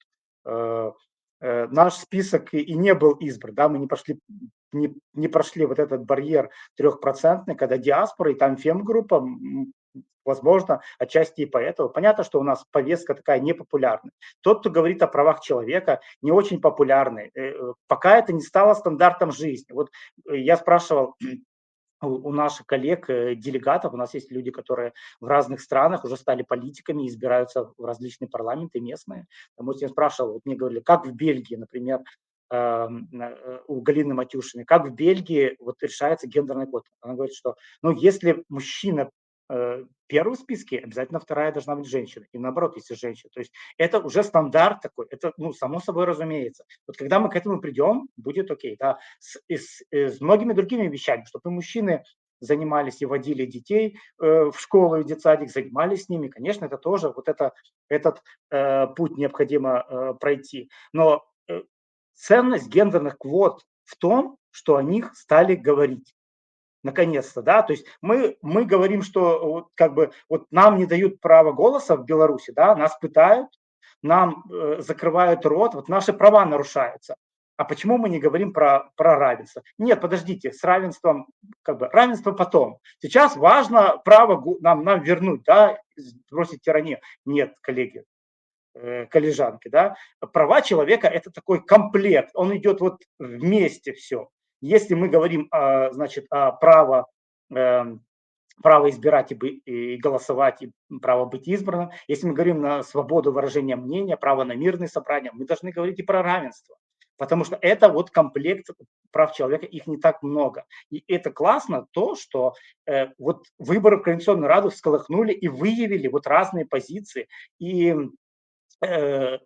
наш список и не был избран, да, мы не прошли вот этот барьер 3%, когда диаспора и там фемгруппа, возможно, отчасти и поэтому. Понятно, что у нас повестка такая непопулярная. Тот, кто говорит о правах человека, не очень популярный. Пока это не стало стандартом жизни. Вот я спрашивал у наших коллег, делегатов, у нас есть люди, которые в разных странах уже стали политиками, избираются в различные парламенты местные. Я спрашивал, вот мне говорили, как в Бельгии, например, у Галины Матюшиной, как в Бельгии вот решается гендерный квота. Она говорит, что если мужчина первый в списке, обязательно вторая должна быть женщина. И наоборот, если женщина. То есть это уже стандарт такой, это само собой разумеется. Вот когда мы к этому придем, будет окей. Да? С многими другими вещами, чтобы мужчины занимались и водили детей в школу и детсадик, занимались с ними, конечно, это тоже вот этот путь необходимо пройти. Но ценность гендерных квот в том, что о них стали говорить. Наконец-то, да, то есть мы говорим, что вот нам не дают права голоса в Беларуси, да, нас пытают, нам закрывают рот, вот наши права нарушаются. А почему мы не говорим про равенство? Нет, подождите, с равенством, равенство потом. Сейчас важно право нам вернуть, да, сбросить тиранию. Нет, коллеги, коллежанки, да, права человека – это такой комплект, он идет вот вместе все. Если мы говорим, значит, о право избирать и голосовать, и право быть избранным, если мы говорим на свободу выражения мнения, право на мирные собрания, мы должны говорить и про равенство. Потому что это вот комплект прав человека, их не так много. И это классно то, что вот выборы в Координационную Раду всколыхнули и выявили вот разные позиции. И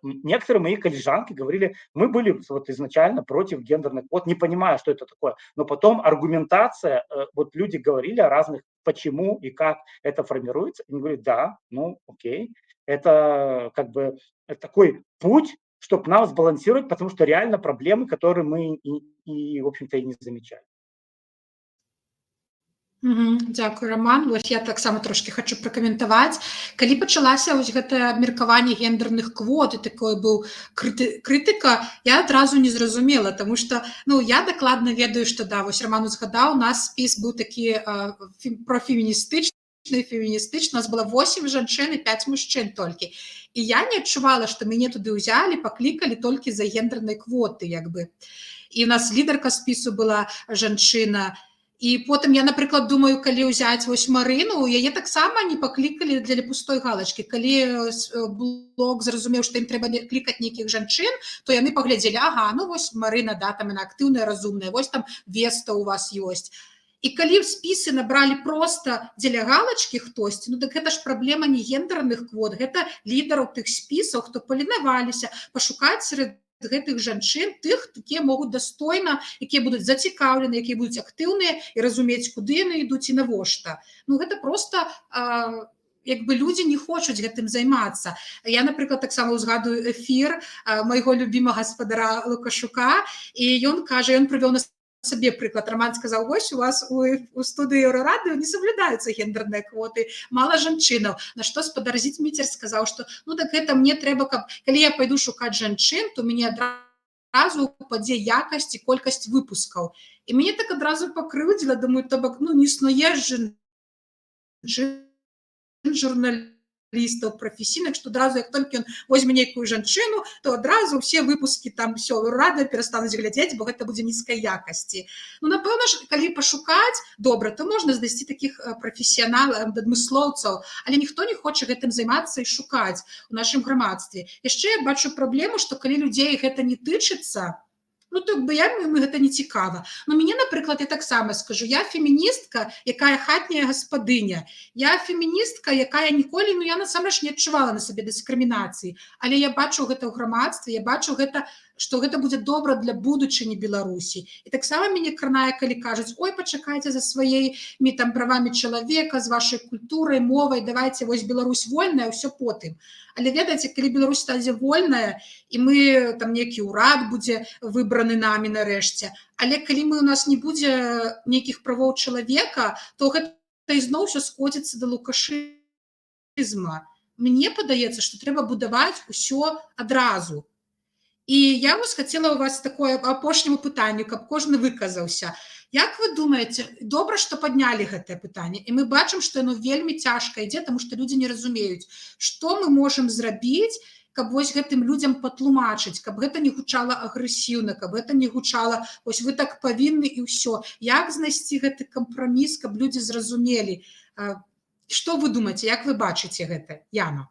некоторые мои коллежанки говорили, мы были вот изначально против гендерных квот, не понимая, что это такое. Но потом аргументация, вот люди говорили о разных, почему и как это формируется. И они говорят, да, окей, это такой путь, чтобы нас сбалансировать, потому что реально проблемы, которые мы в общем-то, и не замечали. Дзякуй, Роман. Вось я таксама трошкі хочу пракаментаваць. Калі пачалася вось гэтае абмеркаванне гендерных квот і такое быў крытыка, я адразу не зразумела, таму што я дакладна ведаю, што да, вось Роман узгадаў, у нас спіс быў такі профеміністычны, феміністычны, у нас было 8 жанчын і 5 мужчын толькі. І я не адчувала, што мяне туды ўзялі, паклікалі толькі за гендернай квоты, як бы. І у нас лідарка спісу была жанчына. І потым я, напрыклад, думаю, калі ўзяць вось Марыну, яе таксама не паклікалі для пустой галачкі. Калі блок зразумеў, што ім трэба клікаць нейкіх жанчын, то яны паглядзелі, ага, вось Марына, да, там яна актыўная, разумная, вось там Веста у вас ёсць. І калі спісы набралі проста дзеля галачкі хтосьці, так гэта ж праблема не гендерных квот, гэта лідараў тых спісаў, хто паленаваліся, пашукаць сярод гэтых жанчын, тых, якія могуць дастойна, якія будуць зацікаўлены, якія будуць актыўныя і разумець, куды яны ідуць і навошта. Гэта проста людзі не хочуць гэтым займацца. Я, напрыклад, таксама ўзгадую эфір майго любімага гаспадара Лукашука, і ён кажа, ён прывёў на сабе прыклад. Роман сказаў, вось у вас у студыі Еўрарадыё не соблюдаюцца гендерныя квоты, мала жанчынаў. На што спадар Зіцміцер сказаў, што так гэта мне трэба, калі я пайду шукаць жанчын, то мяне адразу упадзе якасць і колькасць выпускаў. І мяне так адразу пакрыўдзіла, думаю, то бок, не існуе журналістаў прафесійных, што адразу, як толькі ён возьме нейкую жанчыну, то адразу ўсе выпускі там все радыё перастануць глядзець, бо гэта будзе нізкай якасці. Напэўна ж, калі пашукаць добра, то можна знайсці такіх прафесіяналаў, адмыслоўцаў, але ніхто не хоча гэтым займацца і шукаць у нашым грамадстве. Яшчэ я бачу праблему, што калі людзей гэта не тычыцца, мы гэта не цікава. Мяне, напрыклад, я таксама скажу, я феміністка, якая хатняя гаспадыня. Я феміністка, якая ніколі, я насамрэч не адчувала на сабе дыскрымінацыі. Але я бачу гэта ў грамадстве, я бачу гэта, што гэта будзе добра для будучыні Беларусі. І таксама мяне кранае, калі кажуць: ой, пачакайце за сваімі там правамі чалавека, з вашай культурай, мовай, давайце, вось Беларусь вольная, ўсё потым. Але ведаеце, калі Беларусь стане вольная, і мы там нейкі ўрад будзе выбраны намі нарэшце, але калі у нас не будзе нейкіх правоў чалавека, то гэта ізноў усё скоціцца да лукашызма. Мне падаецца, што трэба будаваць усё адразу. І я вас хацела у вас такое апошняму пытанню, каб кожны выказаўся. Як вы думаеце, добра, што паднялі гэтае пытанне, і мы бачым, што яно вельмі цяжка ідзе, таму што людзі не разумеюць, што мы можам зрабіць, каб вось гэтым людзям патлумачыць, каб гэта не гучала агрэсіўна, каб гэта не гучала, вось вы так павінны і ўсё. Як знайсці гэты кампраміс, каб людзі зразумелі? Што вы думаеце, як вы бачыце гэта, Яна?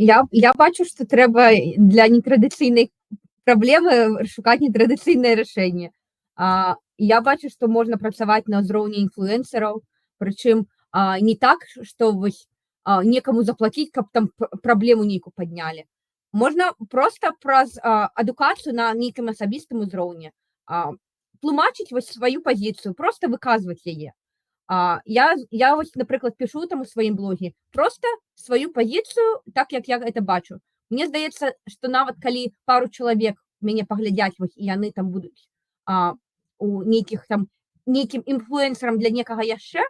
Я бачу, што трэба для нетрадыцыйнай праблемы шукаць нетрадыцыйнае рашэнне. Я бачу, што можна працаваць на ўзроўні інфлюэнсераў, прычым не так, што вось некаму заплаціць, каб там праблему нейкую паднялі. Можна проста праз адукацыю на нейкім асабістым узроўні тлумачыць вось сваю пазіцыю, проста выказваць яе. Я вось, напрыклад, пішу там у сваім блоге проста сваю пазіцыю, так як я гэта бачу. Мне здаецца, што нават калі пару чалавек мяне паглядзяць, вось, і яны там будуць у нейкім інфлюэнсерам для некага яшчэ,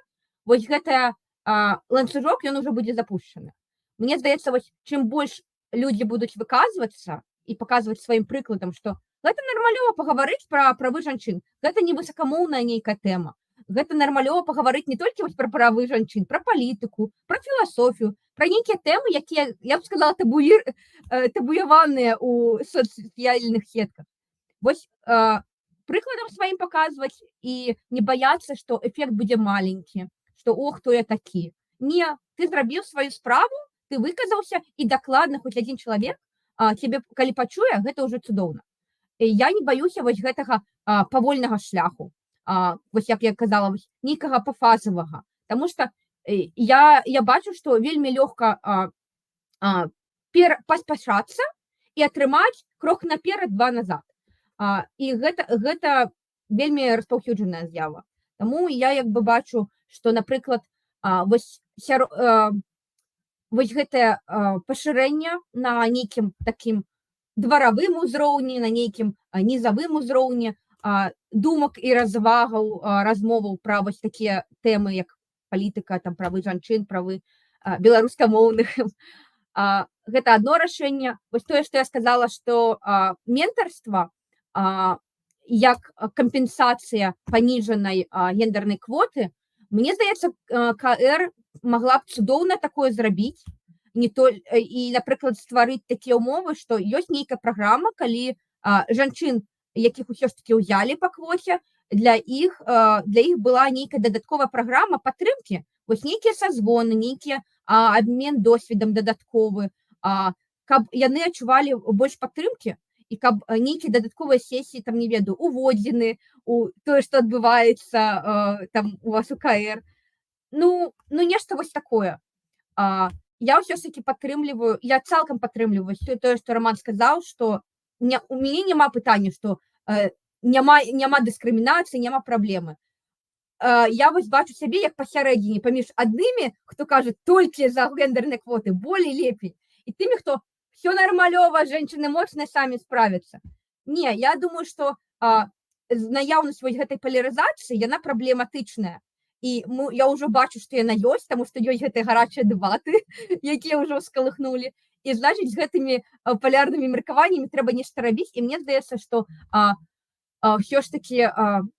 вось гэта ланцужок, ён ужо будзе запушчаны. Мне здаецца, вось, чым больш людзі будуць выказвацца і паказваць сваім прыкладам, што гэта нармалёва пагаварыць пра правы жанчын, гэта не высакамоўная нейкая тэма. Гэта нармалёва пагаварыць не толькі вось пра правы жанчын, пра палітыку, пра філасофію, пра нейкія тэмы, якія, я б сказала, табуяваныя ў сацыяльных сетках. Вось прыкладам сваім паказваць і не баяцца, што эфект будзе маленькі, што хто я такі. Не, ты зрабіў сваю справу, ты выказаўся, і дакладна хоць адзін чалавек цябе, калі пачуе, гэта ўжо цудоўна. Я не баюся вось гэтага павольнага шляху. Вось як я казала, нейкага пафазавага. Таму што я бачу, што вельмі лёгка паспяшацца і атрымаць крок наперад, 2 назад. І гэта вельмі распаўсюджаная з'ява. Таму я як бы бачу, што, напрыклад, вось гэтае пашырэнне на нейкім такім дваравым узроўні, на нейкім нізавым узроўні, думак і развагаў, размоваў пра вось такія тэмы, як палітыка, там, правы жанчын, правы беларускамоўных. Гэта адно рашэнне. Вось тое, што я сказала, што ментарства як кампенсацыя паніжанай гендернай квоты, мне здаецца, КР магла б цудоўна такое зрабіць, і, напрыклад, стварыць такія ўмовы, што ёсць нейкая праграма, калі жанчын, якіх усё ж такі ўзялі па квоце, для іх была нейкая дадатковая праграма падтрымкі, вось нейкія сазвоны, нейкі абмен досведам дадатковы, каб яны адчувалі больш падтрымкі, і каб нейкія дадатковыя сесіі, там, не ведаю, уводзіны у тое, што адбываецца там у вас у КР. Ну, нешта вось такое. Я ўсё ж такі падтрымліваю, я цалкам падтрымліваю тое, што Роман сказаў, што у мяне няма пытання, што няма дыскрымінацыі, няма праблемы. Я вось бачу сябе як пасярэдзіне паміж аднымі, хто кажа толькі за гендерныя квоты, болей лепей, і тымі, хто все нармалёва, женщины моцныя самі справяцца. Не, я думаю, што наяўнасць вось гэтай палярызацыі, яна праблематычная. І я ўжо бачу, што яна ёсць, таму што ёсць гэтыя гарачыя дэбаты, якія ўжо скалыхнулі. І, значыць, з гэтымі палярнымі меркаваннямі трэба нешта рабіць. І мне здаецца, што ўсё ж такі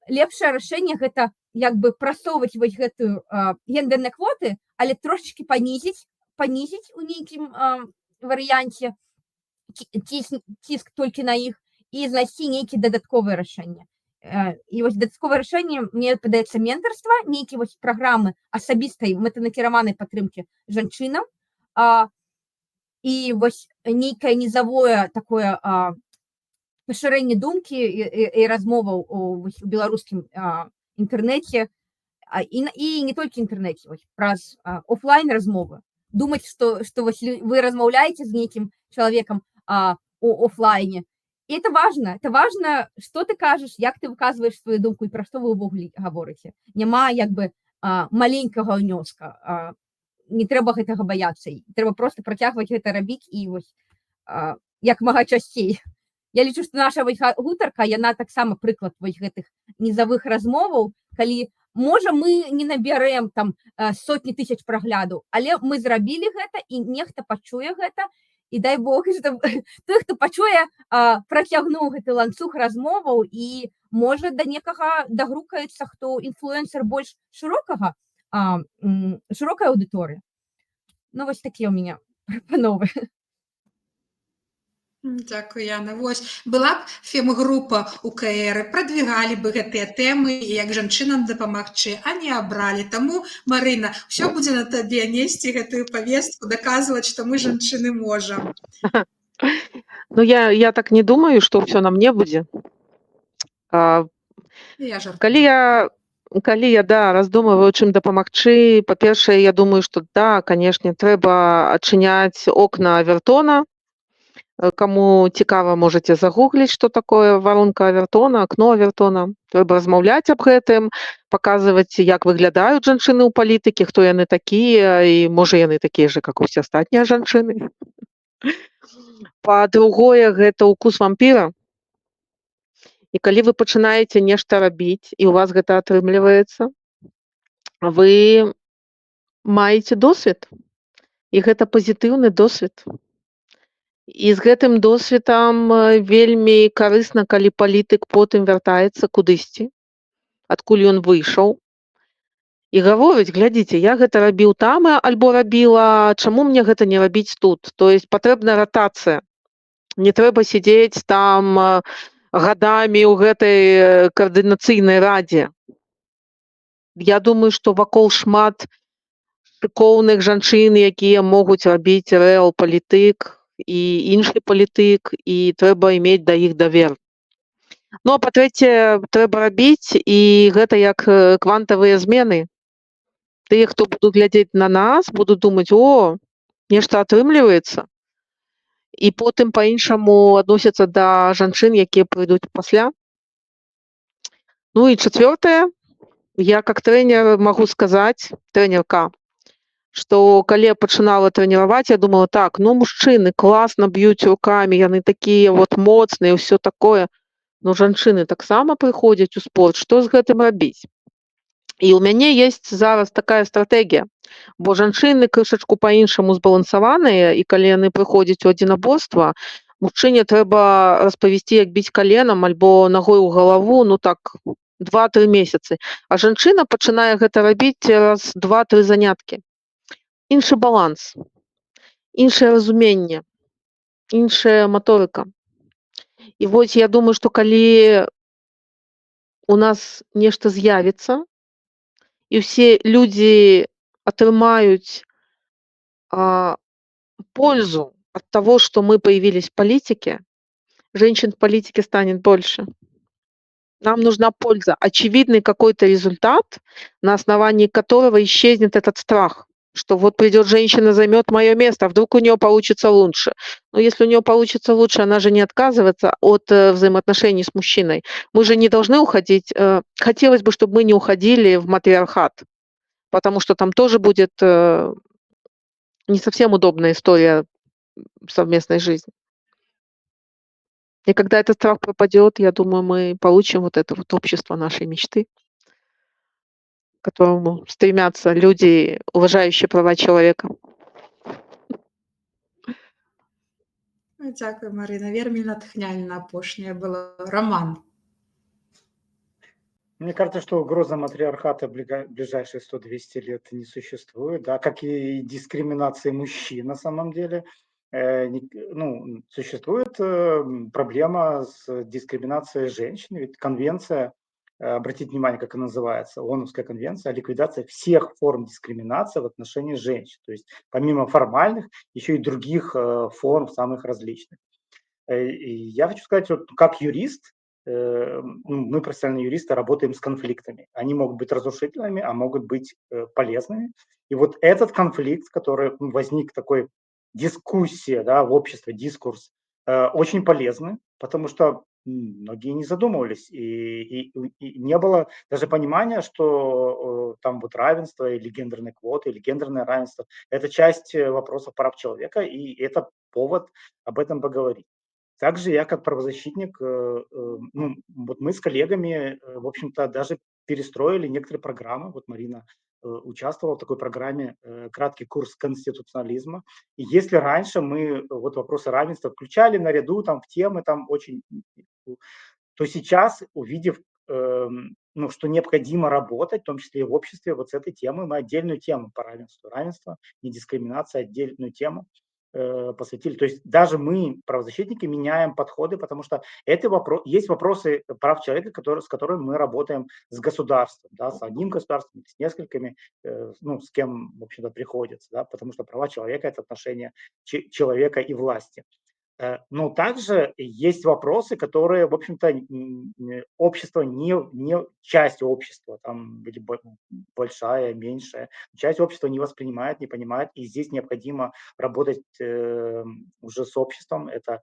лепшае рашэнне гэта як бы прасоўваць вось гэтую гендерныя квоты, але трошечкі панізіць у нейкім варыянце, ціск толькі на іх, і знайсці нейкі дадатковыя рашэнні. І вось дадатковае рашэнне, мне падаецца, ментарства, нейкі вось праграмы асабістай мэтанакіраванай падтрымкі жанчынам, і вось нейкае нізавое такое пашырэнне думкі і размоваў у беларускім інтэрнэце, і не толькі інтэрнэце, праз офлайн размовы. Думаць, што вы размаўляеце з нейкім чалавекам, офлайне. І це важно. Це важно, що ти кажеш, як ти виказуєш свою думку і про що ви ввогуле говорите. Нема якби маленького внёска. Не трэба гэтага баяцца. Трэба просто працягваць гэта рабіць і вось як мага часцей. Я лічу, што наша гутарка, яна таксама прыклад вось гэтых нізавых размоваў, калі можа мы не набярэм там сотні тысяч праглядаў, але мы зрабілі гэта і нехта пачуе гэта, і дай Бог, што той, хто пачуе, працягнуў гэты ланцуг размоваў і можа да некага дагрукаецца, хто інфлюэнсер больш шырокай аўдыторыі. Ну вось такія ў мяне прапановы. Дзякуй, Яна. Вось, была б фем-група у КР, прадвігалі бы гэтыя тэмы, як жанчынам дапамагчы, а не абралі. Таму, Марына, ўсё будзе на табе несці гэтую павестку, даказваць, што мы, жанчыны, можам. Ну, я так не думаю, што ўсё на мне будзе. Я жартую. Калі я раздумываю, чым дапамагчы, па-першае, я думаю, што канешне, трэба адчыняць окна Авертона. Кому цікава, можаце загугліць, што такое варунка Авертона, акно Авертона. Трэба размаўляць аб гэтым, паказваць, як выглядаюць жанчыны ў палітыкі, хто яны такія, і можа яны такія ж, як усе астатнія жанчыны. Па-другое, гэта укус вампіра. І калі вы пачынаеце нешта рабіць, і ў вас гэта атрымліваецца, вы маеце досвед. І гэта пазітыўны досвед. І з гэтым досведам вельмі карысна, калі палітык потым вяртаецца кудысьці, адкуль ён выйшаў, і гаворыць: глядзіце, я гэта рабіў там альбо рабіла, чаму мне гэта не рабіць тут? То есть патрэбна ратацыя. Не трэба сядзець там гадамі ў гэтай каардынацыйнай радзе. Я думаю, што вакол шмат шыкоўных жанчын, якія могуць рабіць рэал-палітык, і іншы палітык, і трэба мець да іх давер. Ну, а па-трэцяе, трэба рабіць, і гэта як квантавыя змены. Тыя, хто будуць глядзець на нас, будуць думаць: о, нешта атрымліваецца. І потым па-іншаму адносяцца да жанчын, якія прыйдуць пасля. Ну і чацвёртае, я как трэнер магу сказаць, трэнерка, што калі я пачынала трэніраваць, я думала: так, ну мужчыны класна б'юць рукамі, яны такія вот моцныя, ўсё такое. Но жанчыны таксама прыходзяць у спорт, што з гэтым рабіць? І ў мяне ёсць зараз такая стратэгія, бо жанчыны крышачку па-іншаму збалансаваныя, і калі яны прыходзяць у адзінаборства, мужчыне трэба распавесці, як біць каленам альбо нагой у галаву, ну так, 2-3 месяцы. А жанчына пачынае гэта рабіць цераз 2-3 заняткі. Іншы баланс, іншае разуменне, іншая маторыка. І вось я думаю, што калі у нас нешта з'явіцца, і ўсе людзі атрымаюць пользу от того, что мы появились в политике, женщин в политике станет больше. Нам нужна польза, очевидный какой-то результат, на основании которого исчезнет этот страх, что вот придет женщина, займет мое место, а вдруг у нее получится лучше. Но если у нее получится лучше, она же не отказывается от взаимоотношений с мужчиной. Мы же не должны уходить. Хотелось бы, чтобы мы не уходили в матриархат, потому что там тоже будет не совсем удобная история совместной жизни. И когда этот страх пропадет, я думаю, мы получим вот это вот общество нашей мечты, к которому стремятся люди, уважающие права человека. Дзякуй, Марына. Вельмі натхняльна апошняя была. Роман. Мне кажется, что угроза матриархата в ближайшие 100-200 лет не существует, да, как и дискриминации мужчин на самом деле. Ну, существует проблема с дискриминацией женщин, ведь конвенция, обратите внимание, как она называется, ООНовская конвенция о ликвидации всех форм дискриминации в отношении женщин, то есть помимо формальных, еще и других форм, самых различных. И я хочу сказать, вот как юрист, мы, профессиональные юристы, работаем с конфликтами. Они могут быть разрушительными, а могут быть полезными. И вот этот конфликт, который возник, такой дискуссия, да, в обществе, дискурс очень полезны, потому что многие не задумывались, и не было даже понимания, что там вот равенство или гендерные квоты, или гендерное равенство – это часть вопросов прав человека, и это повод об этом поговорить. Также я как правозащитник, ну, вот мы с коллегами, в общем-то, даже перестроили некоторые программы. Вот Марина участвовала в такой программе «Краткий курс конституционализма». И если раньше мы вот вопросы равенства включали наряду там в темы там очень, то сейчас, увидев, ну, что необходимо работать, в том числе и в обществе, вот с этой темой, мы отдельную тему по равенству. Равенство, недискриминация, отдельную тему посвятили. То есть даже мы, правозащитники, меняем подходы, потому что есть вопросы прав человека, с которыми мы работаем с государством, да, с одним государством, с несколькими, ну, с кем, в общем-то, приходится, да, потому что права человека – это отношение человека и власти. Но также есть вопросы, которые, в общем-то, общество не часть общества, там, или большая, меньшая, часть общества не воспринимает, не понимает, и здесь необходимо работать уже с обществом, это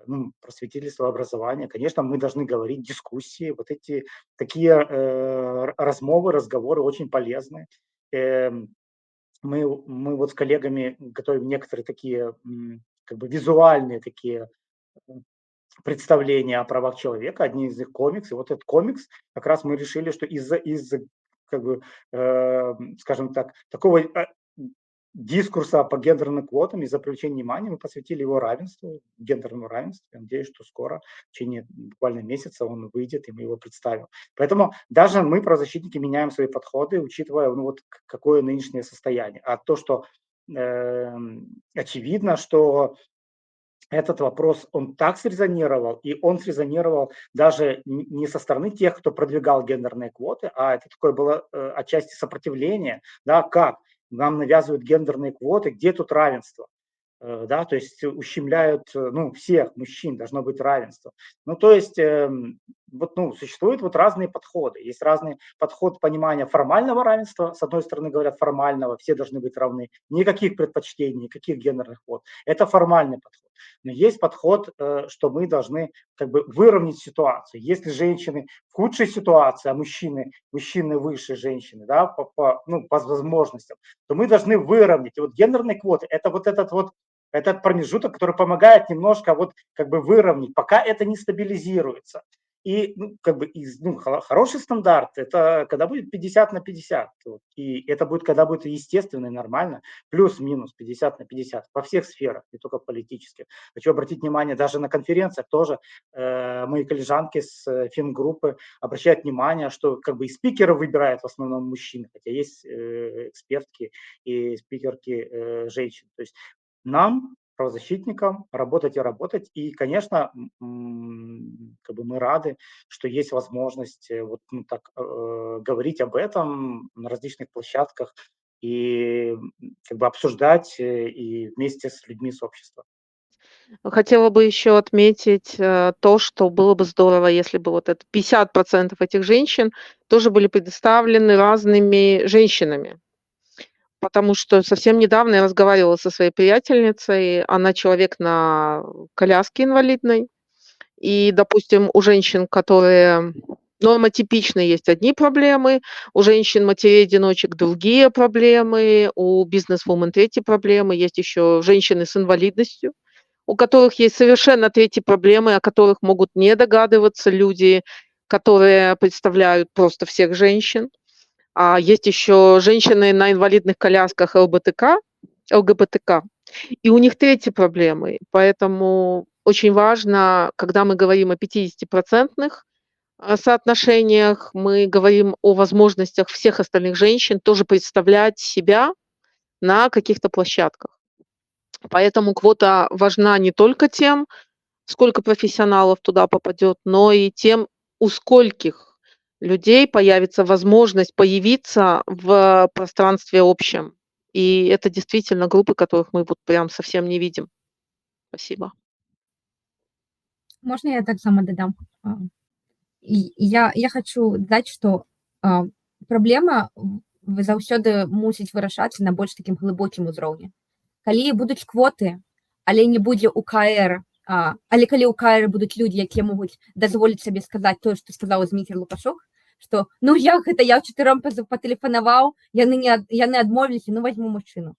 ну, просветительство, образование. Конечно, мы должны говорить, дискуссии, вот эти такие размовы, разговоры очень полезны. Мы вот с коллегами готовим некоторые такие как бы визуальные такие представления о правах человека. Одни из них комикс. И вот этот комикс, как раз мы решили, что из-за как бы, скажем так, такого дискурса по гендерным квотам, из-за привлечения внимания мы посвятили его равенству, гендерному равенству. Я надеюсь, что скоро, в течение буквально месяца, он выйдет, и мы его представим. Поэтому даже мы, правозащитники, меняем свои подходы, учитывая, ну, вот какое нынешнее состояние. А то, что очевидно, что этот вопрос, он так срезонировал, и он срезонировал даже не со стороны тех, кто продвигал гендерные квоты, а это такое было отчасти сопротивление, да, как нам навязывают гендерные квоты, где тут равенство? Да, то есть ущемляют, ну, всех мужчин, должно быть равенство. Ну, то есть, вот, ну, существуют вот разные подходы. Есть разный подход понимания формального равенства. С одной стороны, говорят, формального, все должны быть равны, никаких предпочтений, никаких гендерных квот. Это формальный подход. Но есть подход, что мы должны как бы выровнять ситуацию. Если женщины в худшей ситуации, а мужчины выше женщины, да, по возможностям, то мы должны выровнять. И вот гендерные квоты – это вот этот промежуток, который помогает немножко вот как бы выровнять, пока это не стабилизируется. И ну, как бы хороший стандарт – это когда будет 50 на 50. Вот, и это будет, когда будет естественно и нормально, плюс-минус 50 на 50 во всех сферах, не только политических. Хочу обратить внимание, даже на конференциях тоже мои коллежанки с фемгруппы обращают внимание, что как бы и спикеры выбирают в основном мужчины, хотя есть экспертки и спикерки женщин. То есть нам, правозащитникам, работать и работать. И, конечно, как бы мы рады, что есть возможность вот так говорить об этом на различных площадках и как бы обсуждать и вместе с людьми с общества. Хотела бы еще отметить то, что было бы здорово, если бы вот это 50% этих женщин тоже были предоставлены разными женщинами. Потому что совсем недавно я разговаривала со своей приятельницей, она человек на коляске инвалидной, и, допустим, у женщин, которые нормотипичны, есть одни проблемы, у женщин-матерей-одиночек другие проблемы, у бизнес-вумен третьи проблемы, есть еще женщины с инвалидностью, у которых есть совершенно третьи проблемы, о которых могут не догадываться люди, которые представляют просто всех женщин. А есть еще женщины на инвалидных колясках ЛГБТК, и у них третьи проблемы. Поэтому очень важно, когда мы говорим о 50% соотношениях, мы говорим о возможностях всех остальных женщин тоже представлять себя на каких-то площадках. Поэтому квота важна не только тем, сколько профессионалов туда попадет, но и тем, у скольких людей появится возможность появиться в пространстве общем. И это действительно группы, которых мы вот прям совсем не видим. Спасибо. Можно я так само додам? Я хочу даць, што праблема заўсёды мусіць вырашацца на больш такім глыбокім узроўні. Калі будуць квоты, але не будзе УКР Але калі ў каэры будуць людзі, якія могуць дазволіць сабе сказаць тое, што сказаў Зміцер Лукашук, што ну як гэта я 4 патэлефанаваў, яны адмовіліся, ну возьму мужчыну.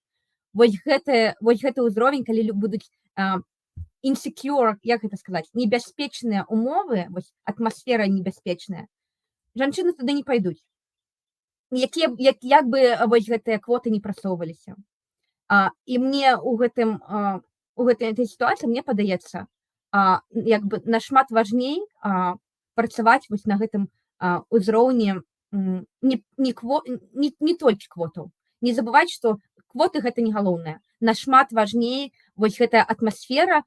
Вось гэты ўзровень, калі будуць insecure, як гэта сказаць, небяспечныя умовы, вось атмасфера небяспечная, жанчыны туды не пойдуць. Як бы вось гэтыя квоты не прасоўваліся. І мне у гэтай сітуацыі мне падаецца як бы нашмат важней працаваць вось на гэтым узроўні не толькі квотаў. Не забываць, што квоты гэта не галоўнае. Нашмат важней вось гэтая атмасфера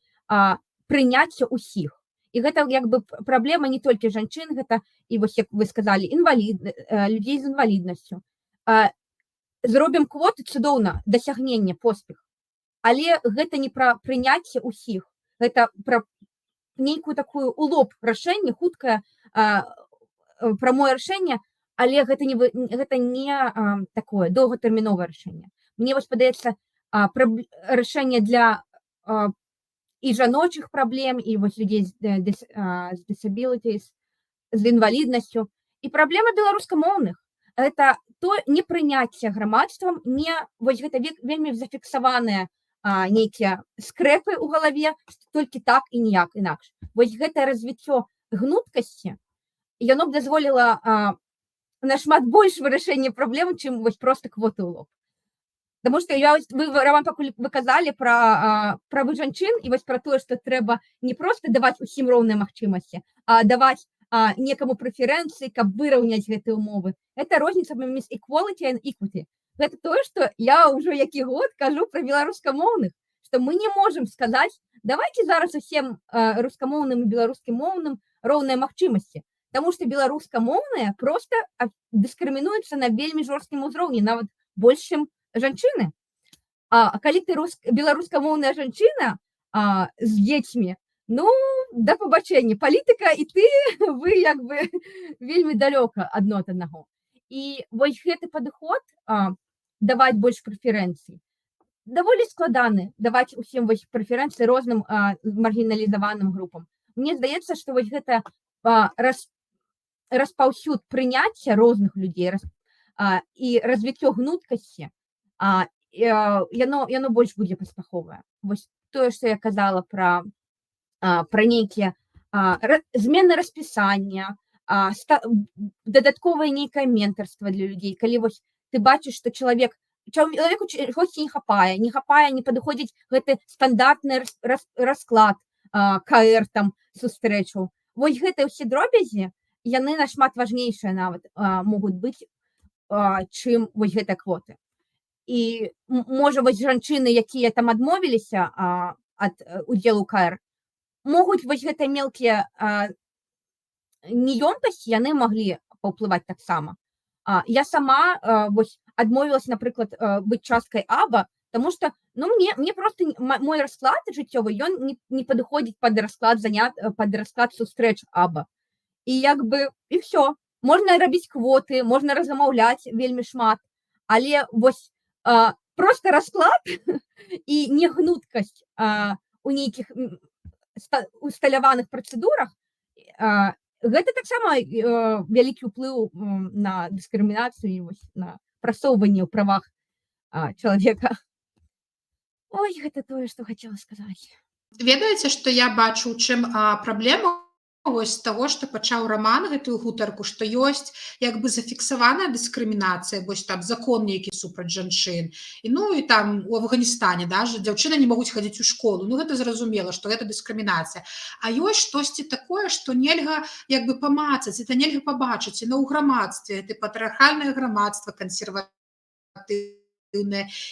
прыняцця ўсіх. І гэта як бы праблема не толькі жанчын, гэта і вось як вы сказалі, людзей з інваліднасцю. Зробім квоты цудоўна, дасягнення, поспех. Але гэта не пра прыняцце ўсіх, гэта пра нейкую такую у лоб рашэнне, хуткае прамое рашэнне, але гэта не такое доўгатэрміновае рашэнне. Мне вось падаецца рашэнне для і жаночых праблем, і вось людзей з disabilities, з інваліднасцю, і праблема беларускамоўных. Это то непрыняцце грамадствам, вось гэта вельмі зафіксаваныя нейкія скрэпы ў галаве, толькі так і ніяк інакш. Вось гэтае развіццё гнуткасці, яно б дазволіла нашмат больш вырашэнне праблем, чым вось проста квоты ў лоб. Таму што вы, Роман, пакуль вы казалі пра правы жанчын і вось пра тое, што трэба не проста даваць усім роўныя магчымасці, а даваць некаму прэферэнцыі, каб выраўняць гэтыя умовы. Это розніца паміж equality and equity. Гэта тое, што я ўжо які год кажу пра беларускамоўных, што мы не можам сказаць, давайте зараз усім рускамоўным і беларускім моўным роўныя магчымасці. Таму што беларускамоўныя проста дыскрымінуюцца на вельмі жорсткім узроўні, нават больш, чым жанчыны. Калі ты беларускамоўная жанчына з дзецьмі, ну, да пабачэння, палітыка і ты, вы як бы вельмі далёка адно ад аднаго. І вось гэты падыход даваць больш прэферэнцый даволі складаны, даваць усім вось прэферэнцыі розным маргіналізаваным групам. Мне здаецца, што вось гэта распаўсюд прыняцця розных людзей і развіццё гнуткасці, яно больш будзе паспяховае. Вось тое, што я казала пра нейкія змены распісання, дадатковае нейкае ментарства для людзей. Калі вось ты бачыш, што чалавеку хоць не хапае, не падыходзіць гэты стандартны расклад КР там сустрэчаў. Вось гэтыя ўсе дробязі, яны нашмат важнейшыя нават могуць быць, чым вось гэтыя квоты. І можа вось жанчыны, якія там адмовіліся ад удзелу КР, могуць вось гэтыя мелкія неёмкасці, яны маглі паўплываць таксама. Я сама вось адмовілася, напрыклад, быць часткай АБА, таму што мне проста мой расклад жыццёвы, ён не падыходзіць пад расклад сустрэч АБА. І як бы, і ўсё. Можна рабіць квоты, можна размаўляць вельмі шмат, але вось проста расклад і негнуткасць у нейкіх усталяваных працэдурах, гэта таксама вялікі ўплыў на дыскрымінацыю, на прасоўванне ў правах чалавека. Ой, гэта тое, што хацела сказаць. Ведаеце, што я бачу, у чым праблема вось з таго, што пачаў Роман гэтую гутарку, што ёсць як бы зафіксаваная дыскрымінацыя, вось там закон нейкі супраць жанчын. І там у Афганістане, дзяўчыны не могуць хадзіць у школу. Гэта зразумела, што гэта дыскрымінацыя. А ёсць штосьці такое, што нельга як бы памацаць, это нельга пабачыць. І ў грамадстве, гэта патрыархальнае грамадства, кансерватыўнае.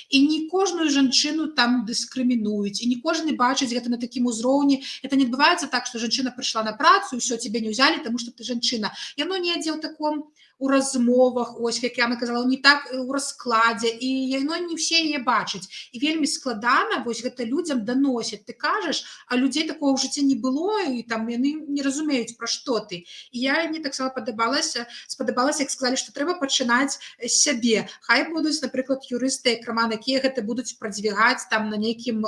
І не кожную жанчыну там дыскрымінуюць, і не кожны бачыць гэта на такім узроўні. Это не адбываецца так, што жанчына прыйшла на працу, і ўсё, цябе не ўзялі, таму што ты жанчына. Яно недзе ў таком у размовах, ось, як я наказала, не так у раскладзе, і яно не ўсе яе бачаць. І вельмі складана вось гэта людзям даносіць. Ты кажаш, а людзей такого ў жыцці не было, і там яны не разумеюць, пра што ты. І мне таксама спадабалася, як сказалі, што трэба пачынаць з сябе. Хай будуць, напрыклад, юрысты, як Роман, якія гэта будуць прадвігаць там на нейкім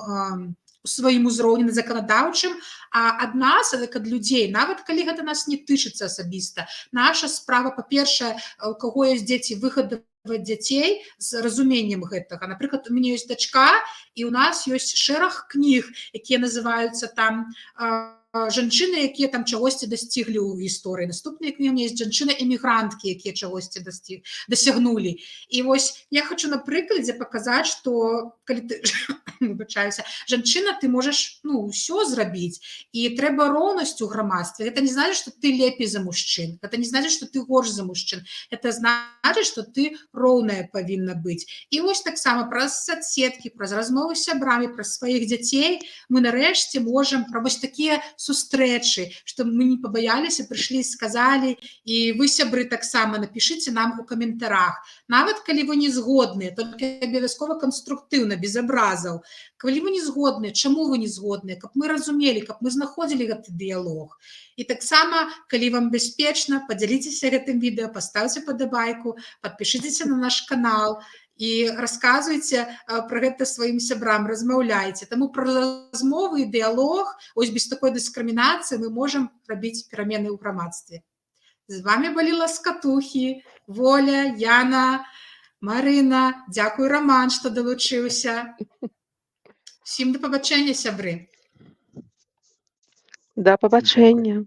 у сваім узроўні на заканадаўчым, а ад нас, як ад людзей, нават калі гэта нас не тычыцца асабіста, наша справа, па-першае, у каго ёсць дзеці, выхадаваць дзяцей з разуменнем гэтага. Напрыклад, у мяне ёсць дачка, і ў нас ёсць шэраг кніг, якія называюцца там жанчыны, якія там чагосьці дасціглі ў гісторыі. Наступныя кнігі у мяне ёсць жанчыны-эмігранткі, якія чагосьці дасягнулі. І вось я хочу на прыкладзе паказаць, што калі ты выбачаюся, жанчына, ты можаш ўсё зрабіць, і трэба роўнасць у грамадстве. Гэта не значыць, што ты лепей за мужчын, гэта не значыць, што ты горш за мужчын, гэта значыць, што ты роўная павінна быць. І вось таксама праз соцсеткі, праз размовы з сябрамі, праз сваіх дзяцей мы нарэшце можам пра вось такія сустрэчы, што мы не пабаяліся, прыйшлі, сказалі, і вы, сябры, таксама напішыце нам у каментарах. Нават калі вы не згодныя, толькі абавязкова канструктыўна, без абразаў. Калі вы не згодныя, чаму вы не згодныя, каб мы разумелі, каб мы знаходзілі гэты дыялог. І таксама, калі вам бяспечна, падзяліцеся гэтым відэа, паставце падабайку, падпішыцеся на наш канал і расказвайце пра гэта сваім сябрам, размаўляйце. Таму пра размовы і дыялог, ось без такой дыскрымінацыі мы можам рабіць перамены ў грамадстве. З вами былі ласкатухі, Воля, Яна, Марына, дзякуй, Роман, што далучыўся. Всім да пабачэння, сябры. Да пабачэння.